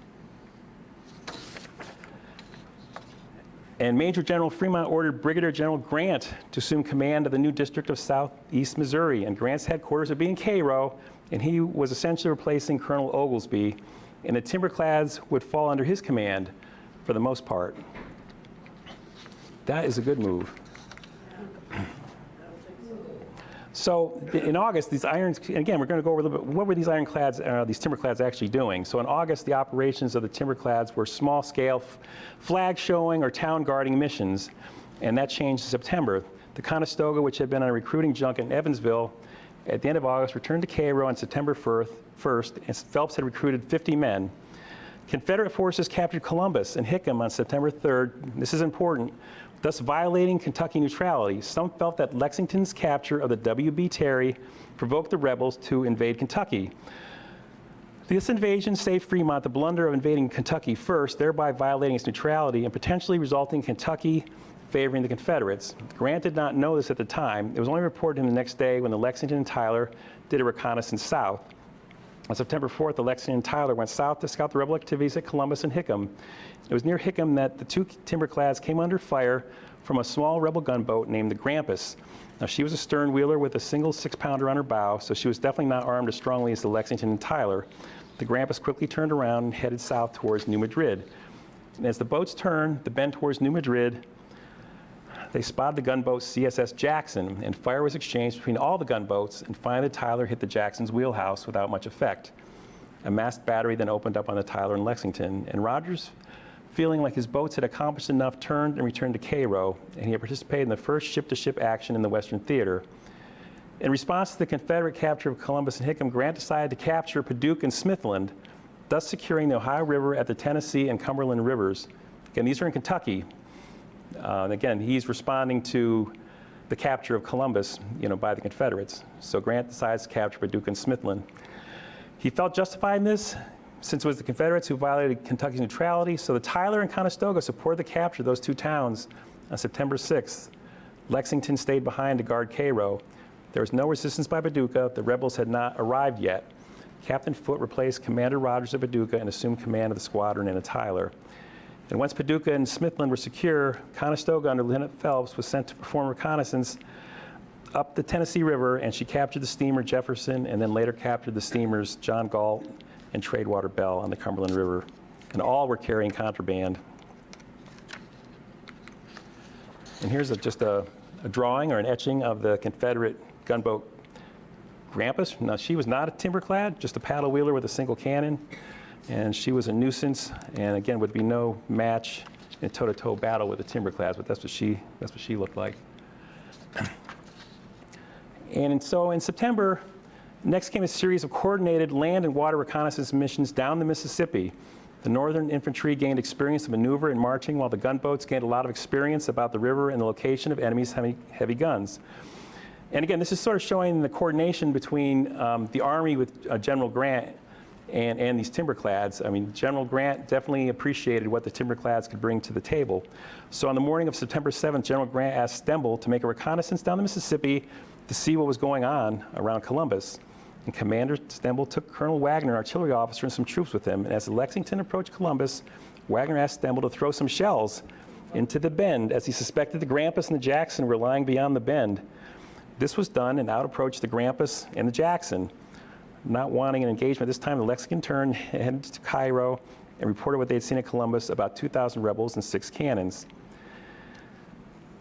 And Major General Fremont ordered Brigadier General Grant to assume command of the new district of Southeast Missouri. And Grant's headquarters would be in Cairo, and he was essentially replacing Colonel Oglesby. And the Timberclads would fall under his command for the most part. That is a good move. So in August, these again, we're going to go over a little bit, what were these these Timberclads actually doing? So in August, the operations of the Timberclads were small-scale flag showing or town guarding missions, and that changed in September. The Conestoga, which had been on a recruiting junket in Evansville, at the end of August, returned to Cairo on September 1st, and Phelps had recruited 50 men. Confederate forces captured Columbus and Hickam on September 3rd. This is important, thus violating Kentucky neutrality. Some felt that Lexington's capture of the WB Terry provoked the rebels to invade Kentucky. This invasion saved Fremont the blunder of invading Kentucky first, thereby violating its neutrality and potentially resulting in Kentucky favoring the Confederates. Grant did not know this at the time. It was only reported to him the next day when the Lexington and Tyler did a reconnaissance south. On September 4th, the Lexington and Tyler went south to scout the rebel activities at Columbus and Hickam. It was near Hickam that the two Timberclads came under fire from a small rebel gunboat named the Grampus. Now, she was a stern wheeler with a single 6-pounder on her bow, so she was definitely not armed as strongly as the Lexington and Tyler. The Grampus quickly turned around and headed south towards New Madrid. And as the boats turned the bend towards New Madrid, they spotted the gunboat CSS Jackson, and fire was exchanged between all the gunboats, and finally the Tyler hit the Jackson's wheelhouse without much effect. A masked battery then opened up on the Tyler and Lexington, and Rogers, feeling like his boats had accomplished enough, turned and returned to Cairo, and he had participated in the first ship-to-ship action in the Western Theater. In response to the Confederate capture of Columbus and Hickam, Grant decided to capture Paducah and Smithland, thus securing the Ohio River at the Tennessee and Cumberland rivers. Again, these are in Kentucky. And again, he's responding to the capture of Columbus, by the Confederates. So Grant decides to capture Paducah and Smithland. He felt justified in this, since it was the Confederates who violated Kentucky's neutrality. So the Tyler and Conestoga supported the capture of those two towns on September 6th. Lexington stayed behind to guard Cairo. There was no resistance by Paducah. The rebels had not arrived yet. Captain Foote replaced Commander Rogers at Paducah and assumed command of the squadron in a Tyler. And once Paducah and Smithland were secure, Conestoga under Lieutenant Phelps was sent to perform reconnaissance up the Tennessee River, and she captured the steamer Jefferson and then later captured the steamers John Galt and Tradewater Belle on the Cumberland River. And all were carrying contraband. And here's just a drawing or an etching of the Confederate gunboat Grampus. Now, she was not a timberclad, just a paddle wheeler with a single cannon. And she was a nuisance, and again, would be no match in toe-to-toe battle with the Timberclads, but that's what she looked like. And so in September, next came a series of coordinated land and water reconnaissance missions down the Mississippi. The Northern infantry gained experience of maneuver and marching, while the gunboats gained a lot of experience about the river and the location of enemies' heavy guns. And again, this is sort of showing the coordination between the Army with General Grant and these Timberclads. I mean, General Grant definitely appreciated what the Timberclads could bring to the table. So on the morning of September 7th, General Grant asked Stemble to make a reconnaissance down the Mississippi to see what was going on around Columbus. And Commander Stemble took Colonel Wagner, an artillery officer, and some troops with him. And as the Lexington approached Columbus, Wagner asked Stemble to throw some shells into the bend, as he suspected the Grampus and the Jackson were lying beyond the bend. This was done, and out approached the Grampus and the Jackson. Not wanting an engagement this time, the Lexington turned, headed to Cairo, and reported what they had seen at Columbus, about 2,000 rebels and 6 cannons.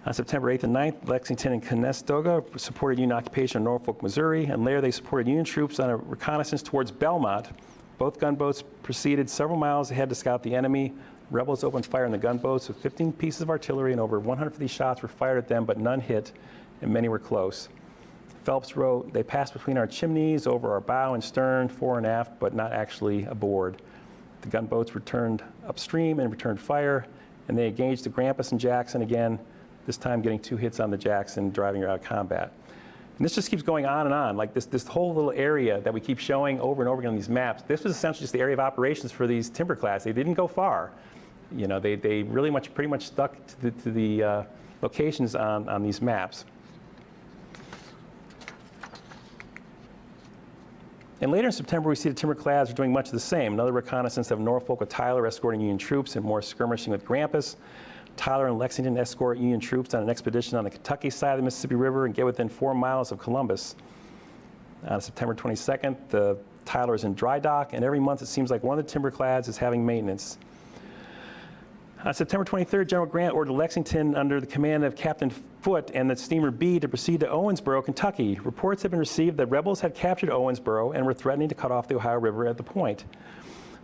On September 8th and 9th, Lexington and Conestoga supported Union occupation of Norfolk, Missouri, and later they supported Union troops on a reconnaissance towards Belmont. Both gunboats proceeded several miles ahead to scout the enemy. Rebels opened fire on the gunboats with 15 pieces of artillery, and over 150 shots were fired at them, but none hit, and many were close. Phelps wrote, "They passed between our chimneys, over our bow and stern, fore and aft, but not actually aboard." The gunboats returned upstream and returned fire, and they engaged the Grampus and Jackson again, this time getting 2 hits on the Jackson, driving her out of combat. And this just keeps going on and on. Like this whole little area that we keep showing over and over again on these maps, this was essentially just the area of operations for these Timberclads. They didn't go far. They really pretty much stuck to the locations on these maps. And later in September, we see the Timberclads are doing much of the same. Another reconnaissance of Norfolk with Tyler escorting Union troops, and more skirmishing with Grampus. Tyler and Lexington escort Union troops on an expedition on the Kentucky side of the Mississippi River and get within 4 miles of Columbus. On September 22nd, the Tyler is in dry dock, and every month it seems like one of the Timberclads is having maintenance. On September 23rd, General Grant ordered Lexington under the command of Captain Foote and the steamer B to proceed to Owensboro, Kentucky. Reports had been received that rebels had captured Owensboro and were threatening to cut off the Ohio River at the point.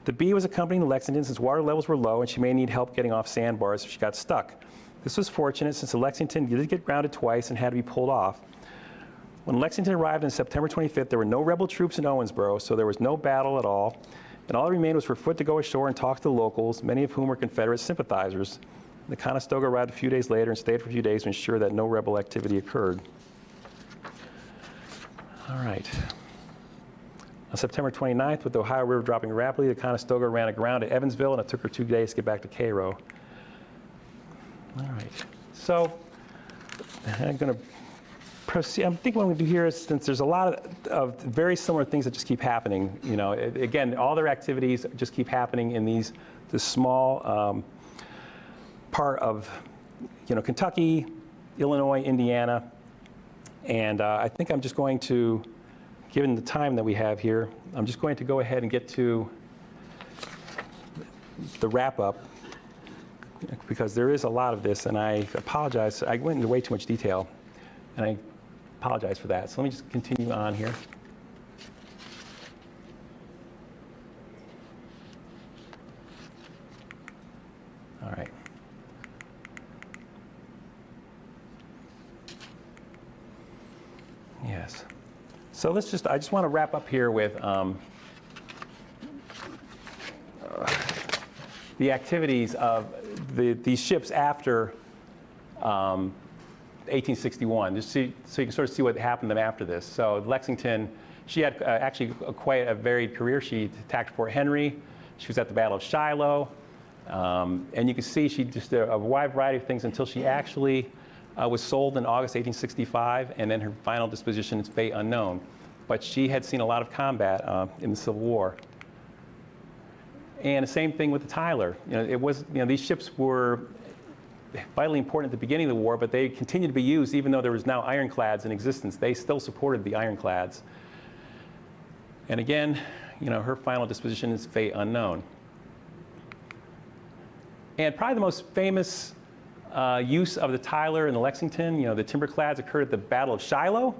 The B was accompanying the Lexington since water levels were low and she may need help getting off sandbars if she got stuck. This was fortunate since the Lexington did get grounded twice and had to be pulled off. When Lexington arrived on September 25th, there were no rebel troops in Owensboro, so there was no battle at all. And all that remained was for Foote to go ashore and talk to the locals, many of whom were Confederate sympathizers. The Conestoga arrived a few days later and stayed for a few days to ensure that no rebel activity occurred. All right. On September 29th, with the Ohio River dropping rapidly, the Conestoga ran aground at Evansville, and it took her 2 days to get back to Cairo. All right. So I'm going to proceed. I think what I'm going to do here is, since there's a lot of very similar things that just keep happening, again, all their activities just keep happening in this small part of, Kentucky, Illinois, Indiana. And I think I'm just going to, given the time that we have here, I'm just going to go ahead and get to the wrap-up, because there is a lot of this, and I apologize. I went into way too much detail, and I apologize for that. So let me just continue on here. All right. Yes. So I just want to wrap up here with the activities of these ships after 1861, just so you can sort of see what happened to them after this. So Lexington, she had actually quite a varied career. She attacked Fort Henry. She was at the Battle of Shiloh. And you can see she just did a wide variety of things until she actually was sold in August 1865, and then her final disposition is fate unknown. But she had seen a lot of combat in the Civil War. And the same thing with the Tyler. These ships were vitally important at the beginning of the war, but they continued to be used even though there was now ironclads in existence. They still supported the ironclads. And again, her final disposition is fate unknown. And probably the most famous use of the Tyler and the Lexington, the Timberclads, occurred at the Battle of Shiloh.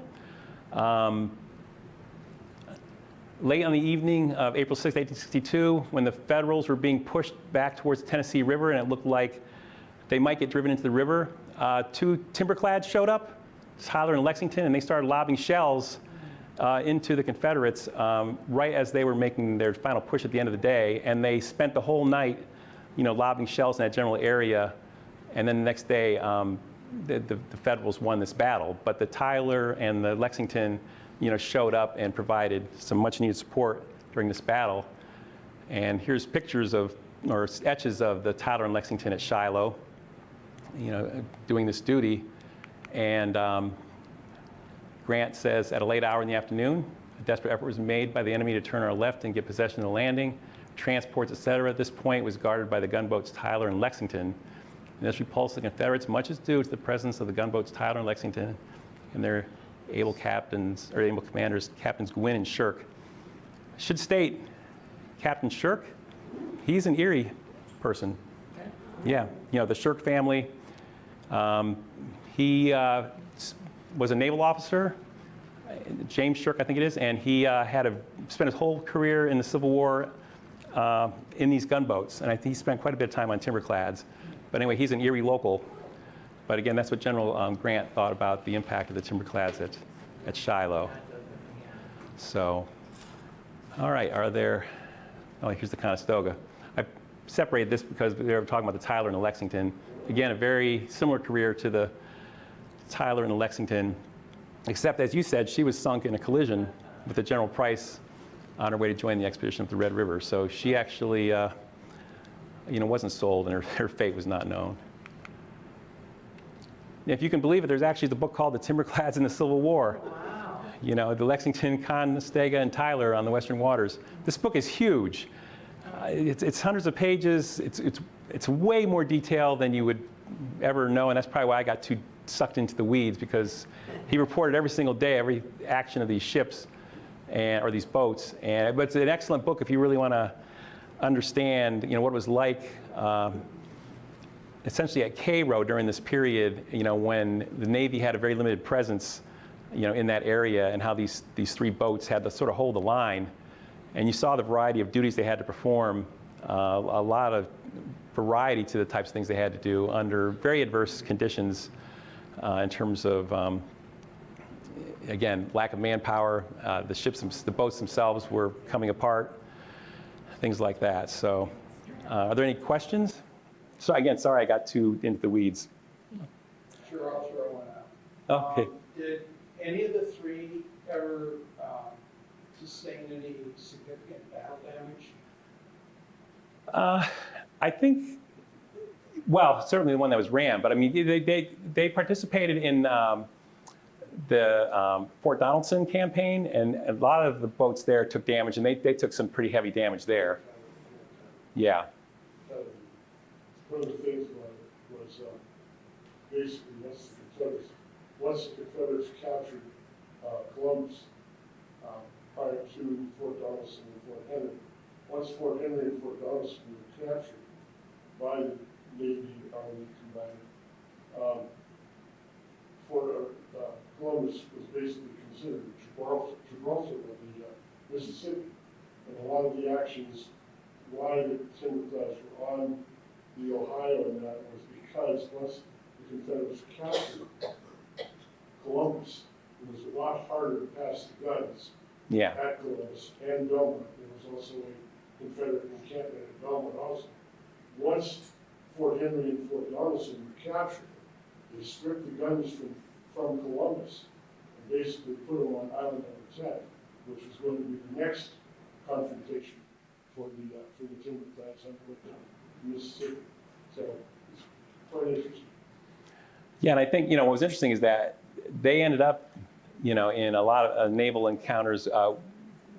Late on the evening of April 6, 1862, when the Federals were being pushed back towards the Tennessee River, and it looked like they might get driven into the river, two Timberclads showed up, Tyler and Lexington, and they started lobbing shells into the Confederates right as they were making their final push at the end of the day. And they spent the whole night, lobbing shells in that general area. And then the next day, the Federals won this battle. But the Tyler and the Lexington, showed up and provided some much-needed support during this battle. And here's pictures or etches of the Tyler and Lexington at Shiloh, doing this duty. And Grant says, at a late hour in the afternoon, a desperate effort was made by the enemy to turn our left and get possession of the landing. Transports, etc. At this point was guarded by the gunboats Tyler and Lexington. And this repulsed the Confederates, much is due to the presence of the gunboats Tyler and Lexington and their able captains, or able commanders, Captains Gwynn and Shirk. I should state, Captain Shirk, he's an Erie person. Okay. Yeah, the Shirk family. He was a naval officer, James Shirk, I think it is, and he spent his whole career in the Civil War in these gunboats, and I think he spent quite a bit of time on Timberclads. But anyway, he's an Erie local. But again, that's what General Grant thought about the impact of the Timberclads at Shiloh. So, all right, here's the Conestoga. I separated this because we were talking about the Tyler and the Lexington. Again, a very similar career to the Tyler and the Lexington, except, as you said, she was sunk in a collision with the General Price on her way to join the expedition up the Red River. So she actually, wasn't sold, and her fate was not known. If you can believe it, there's actually the book called The Timberclads in the Civil War. Wow. The Lexington, Conestoga, and Tyler on the Western Waters. This book is huge. It's hundreds of pages. It's way more detailed than you would ever know, and that's probably why I got too sucked into the weeds, because he reported every single day, every action of these ships or these boats. But it's an excellent book if you really want to understand, what it was like essentially at Cairo during this period, when the Navy had a very limited presence, in that area, and how these three boats had to sort of hold the line. And you saw the variety of duties they had to perform, a lot of variety to the types of things they had to do under very adverse conditions in terms of, again, lack of manpower. The boats themselves were coming apart, things like that. So, are there any questions? So again, sorry I got too into the weeds. Sure, I'll throw one out. Okay. Did any of the three ever sustain any significant battle damage? I think Well, certainly the one that was rammed, but I mean, they participated in the Fort Donaldson campaign, and a lot of the boats there took damage, and they took some pretty heavy damage there. Yeah. One of the things was basically once the Confederates captured Columbus prior to Fort Donaldson and Fort Henry, once Fort Henry and Fort Donaldson were captured by the Navy Army combined, Columbus was basically considered Gibraltar of the Mississippi, and a lot of the actions why the Timberclads were on the Ohio and that was because once the Confederates captured Columbus, it was a lot harder to pass the guns at Columbus and Belmont. There was also a Confederate encampment at Belmont also. Once Fort Henry and Fort Donaldson were captured, they stripped the guns from Columbus and basically put them on island number 10, which was going to be the next confrontation for the Timberclads on the Mississippi. So it's quite interesting. Yeah, and I think, what was interesting is that they ended up, in a lot of naval encounters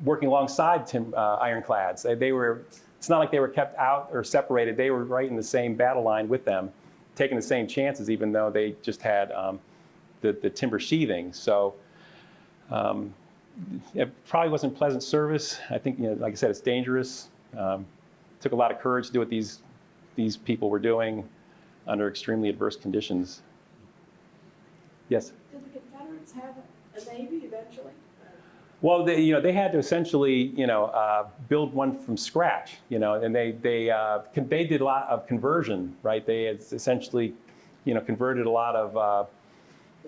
working alongside ironclads. They were, it's not like they were kept out or separated. They were right in the same battle line with them, taking the same chances, even though they just had the timber sheathing. So it probably wasn't pleasant service. I think, like I said, it's dangerous. Took a lot of courage to do what these people were doing under extremely adverse conditions. Yes? Did the Confederates have a navy eventually? Well, they had to essentially, build one from scratch, and they did a lot of conversion, right? They had essentially, converted a lot of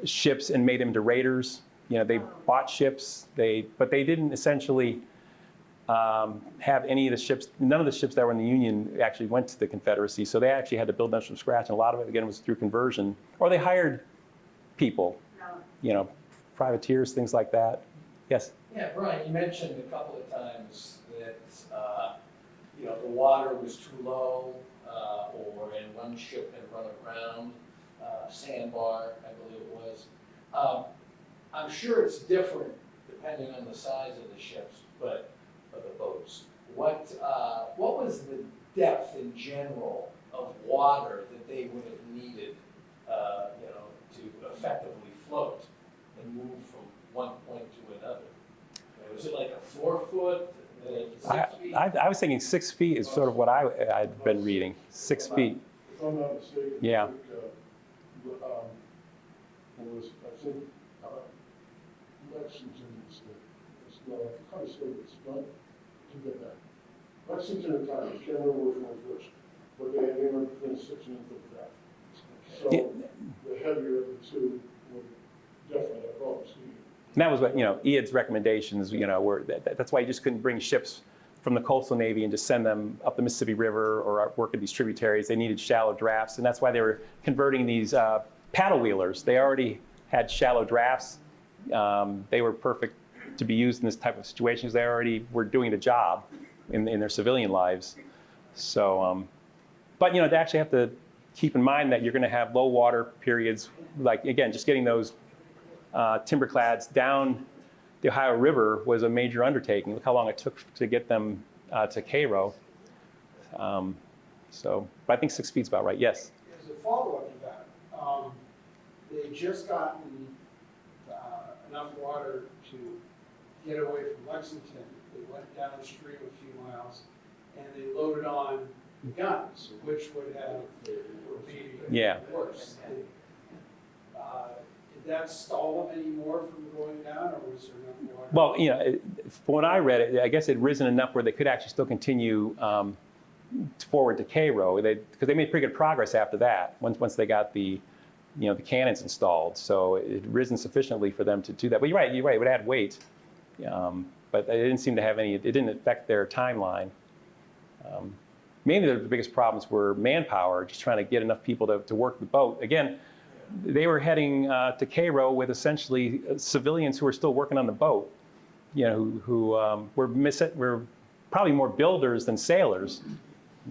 ships and made them into raiders. They bought ships, but they didn't essentially have any of the ships. None of the ships that were in the Union actually went to the Confederacy, so they actually had to build them from scratch, and a lot of it, again, was through conversion. Or they hired people, privateers, things like that. Yes? Yeah, Brian, you mentioned a couple of times that, the water was too low, and one ship had run aground, sandbar, I believe it was. I'm sure it's different depending on the size of the ships, but of the boats. What was the depth in general of water that they would have needed, to effectively float and move from one point to another? Was it like a 4 foot, 6 feet? I was thinking 6 feet is sort of what I'd been reading. 6 feet. If I'm not mistaken, Yeah. I think Lexington is how to say this, not to get that. Lexington and Tyler, I can't remember which one first, but they had anywhere between 6 and 8 foot draft. So the heavier of the two would definitely have problems. And that was what, EAD's recommendations, were that's why you just couldn't bring ships from the coastal Navy and just send them up the Mississippi River or work in these tributaries. They needed shallow drafts, and that's why they were converting these paddlewheelers. They already had shallow drafts. They were perfect to be used in this type of situations. They already were doing the job in their civilian lives. So, but they actually have to keep in mind that you're going to have low water periods, like, again, just getting those Timberclads down the Ohio River was a major undertaking. Look how long it took to get them to Cairo. But I think 6 feet's about right. Yes? As a follow-up to that, they just gotten enough water to get away from Lexington. They went downstream a few miles, and they loaded on guns, which would have be worse. Did that stall them any more from going down, or was there enough water? Well, from what I read, I guess it had risen enough where they could actually still continue forward to Cairo, because they made pretty good progress after that, once they got the cannons installed. So it had risen sufficiently for them to do that. But you're right, it would add weight. But it didn't seem to have it didn't affect their timeline. Mainly the biggest problems were manpower, just trying to get enough people to work the boat. Again, they were heading to Cairo with essentially civilians who were still working on the boat, who were probably more builders than sailors.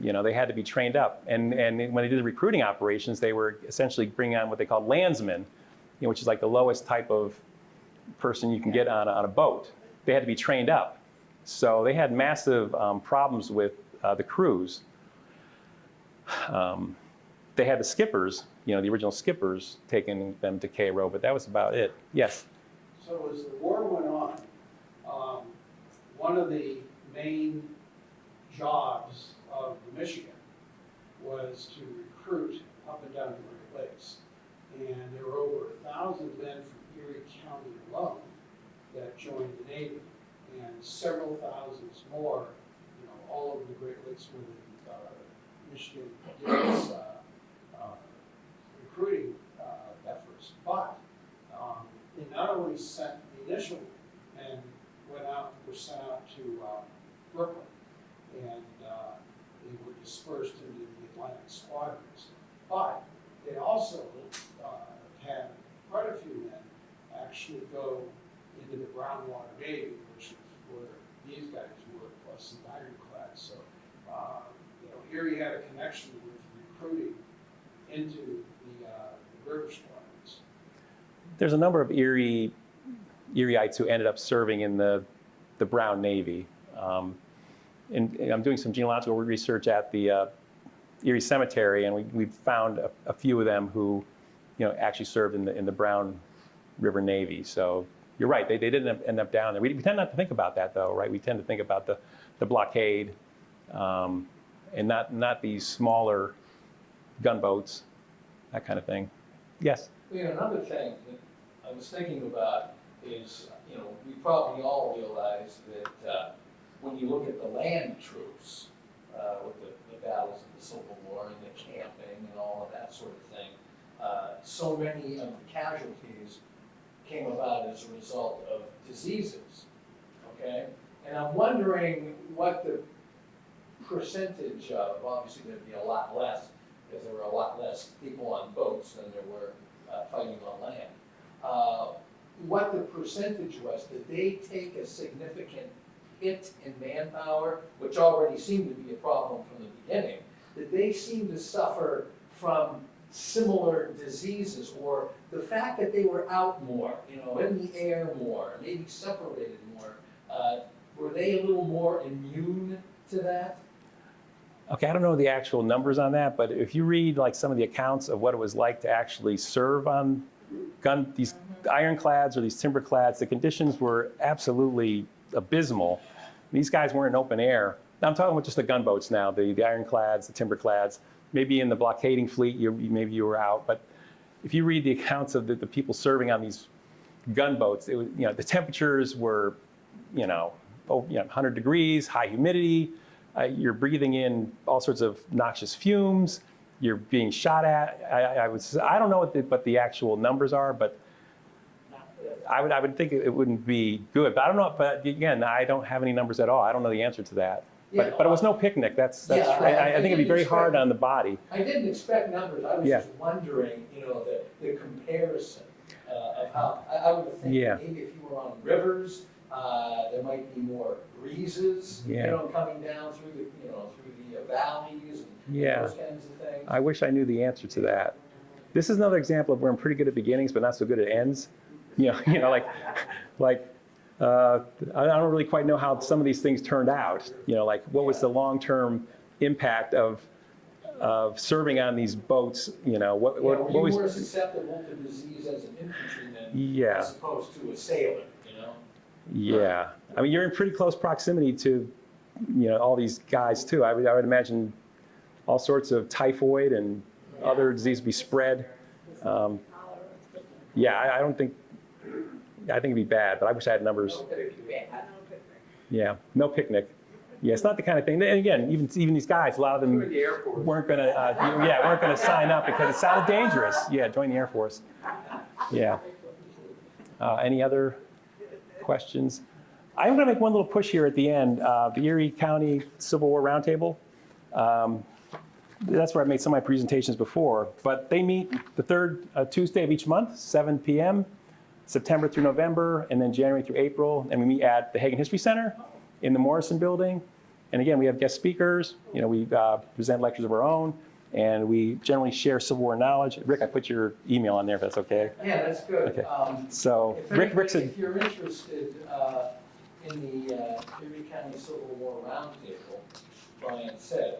They had to be trained up. And when they did the recruiting operations, they were essentially bringing on what they called landsmen, which is like the lowest type of person you can get on a boat. They had to be trained up. So they had massive problems with the crews. They had the skippers, the original skippers, taking them to Cairo, but that was about it. Yes? So as the war went on, one of the main jobs of the Michigan was to recruit up and down the Great Lakes. And there were over 1,000 men from Erie County alone that joined the Navy, and several thousands more, all over the Great Lakes where the Michigan did its recruiting efforts. But they not only sent the initial men were sent out to Brooklyn, and they were dispersed into the Atlantic squadrons. But they also had quite a few men actually go into the Brownwater Navy, which is where these guys were, plus the ironclads. So, Erie had a connection with recruiting into the river squadrons. There's a number of Erieites who ended up serving in the Brown Navy. And I'm doing some genealogical research at the Erie Cemetery, and we found a few of them who, actually served in the Brown River Navy. So you're right, they didn't end up down there. We tend not to think about that, though, right? We tend to think about the blockade, and not these smaller gunboats, that kind of thing. Yes? Another thing that I was thinking about is, we probably all realize that when you look at the land troops, with the battles of the Civil War and the camping and all of that sort of thing, so many of the casualties came about as a result of diseases, okay? And I'm wondering what the percentage of, obviously there'd be a lot less, because there were a lot less people on boats than there were fighting on land. What the percentage was. Did they take a significant hit in manpower, which already seemed to be a problem from the beginning? Did they seem to suffer from similar diseases, or the fact that they were out more, in the air more, maybe separated more? Were they a little more immune to that? Okay, I don't know the actual numbers on that, but if you read like some of the accounts of what it was like to actually serve on these ironclads or these timberclads, the conditions were absolutely abysmal. These guys weren't in open air. Now, I'm talking about just the gunboats now, the ironclads, the timberclads. Maybe in the blockading fleet, maybe you were out, but if you read the accounts of the people serving on these gunboats, it was, the temperatures were, 100 degrees, high humidity. You're breathing in all sorts of noxious fumes. You're being shot at. I don't know what the actual numbers are, but I would think it wouldn't be good. But I don't know. But again, I don't have any numbers at all. I don't know the answer to that. But it was no picnic. That's Yeah, I think it'd be very hard on the body. I didn't expect numbers. I was Yeah. just wondering, the comparison of how, I would think Yeah. maybe if you were on rivers, there might be more breezes, Yeah. coming down through the valleys and Yeah. those kinds of things. I wish I knew the answer to that. This is another example of where I'm pretty good at beginnings, but not so good at ends. I don't really quite know how some of these things turned out. What was the long-term impact of serving on these boats? What Were you was? more susceptible to disease as an infantryman Yeah. as opposed to a sailor, Yeah, I mean, you're in pretty close proximity to, all these guys too. I would imagine all sorts of typhoid and other diseases be spread. Yeah, I don't think. I think it'd be bad, but I wish I had numbers. Yeah, no picnic. Yeah, it's not the kind of thing. And again, even these guys, a lot of them weren't gonna sign up because it sounded dangerous. Yeah, join the Air Force. Yeah. Any other questions? I'm going to make one little push here at the end. The Erie County Civil War Roundtable. That's where I've made some of my presentations before, but they meet the third Tuesday of each month, 7 p.m., September through November, and then January through April. And we meet at the Hagen History Center in the Morrison Building. And again, we have guest speakers. We present lectures of our own, and we generally share Civil War knowledge. Rick, I put your email on there if that's okay. Yeah, that's good. Okay. So Rick said, If you're interested in the Erie County Civil War Roundtable, Brian said,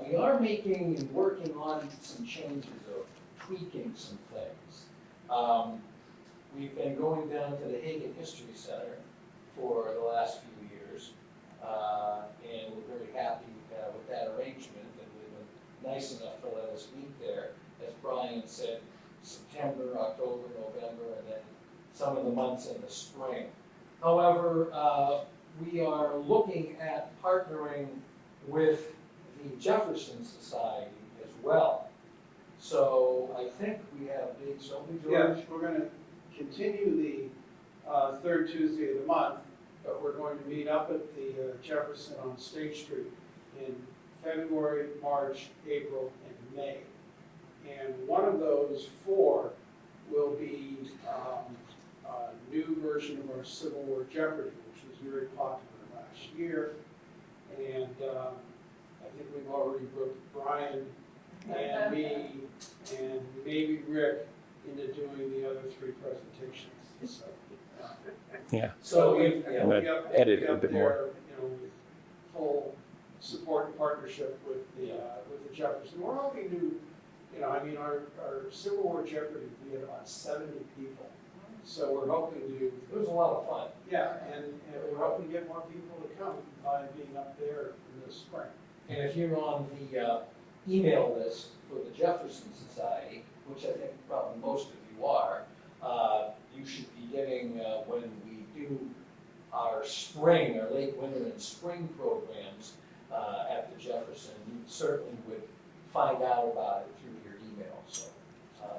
we are making and working on some changes or tweaking some things. We've been going down to the Hagan History Center for the last few years, and we're very happy with that arrangement, and they've been nice enough to let us meet there. As Brian said, September, October, November, and then some of the months in the spring. However, we are looking at partnering with the Jefferson Society as well. So I think we have dates, don't we, George? Yeah, we're going to continue the third Tuesday of the month, but we're going to meet up at the Jefferson on State Street in February, March, April, and May. And one of those 4 will be a new version of our Civil War Jeopardy, which was very popular last year. And I think we've already booked Brian and me and maybe Rick into doing the other 3 presentations. So, yeah. So I'm going to edit it a bit more. With full support and partnership with the Jefferson. We're hoping to, our Civil War Jeopardy, we had about 70 people. So we're hoping to, It was a lot of fun. yeah, and we're hoping to get more people to come by being up there in the spring. And if you're on the email list for the Jefferson Society, which I think probably most of you are, you should be getting, when we do our spring, our late winter and spring programs at the Jefferson, you certainly would find out about it through your email. So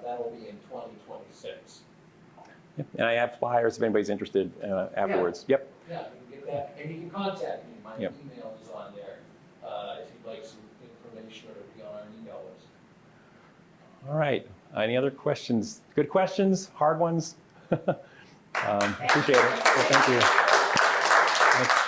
that'll be in 2026. Yep. And I have flyers if anybody's interested afterwards. Yep. Yeah, you can get that, and you can contact me. My Yep. email is on there if you'd like some information or to be on our email list. All right. Any other questions? Good questions? Hard ones? Appreciate it. Well, thank you.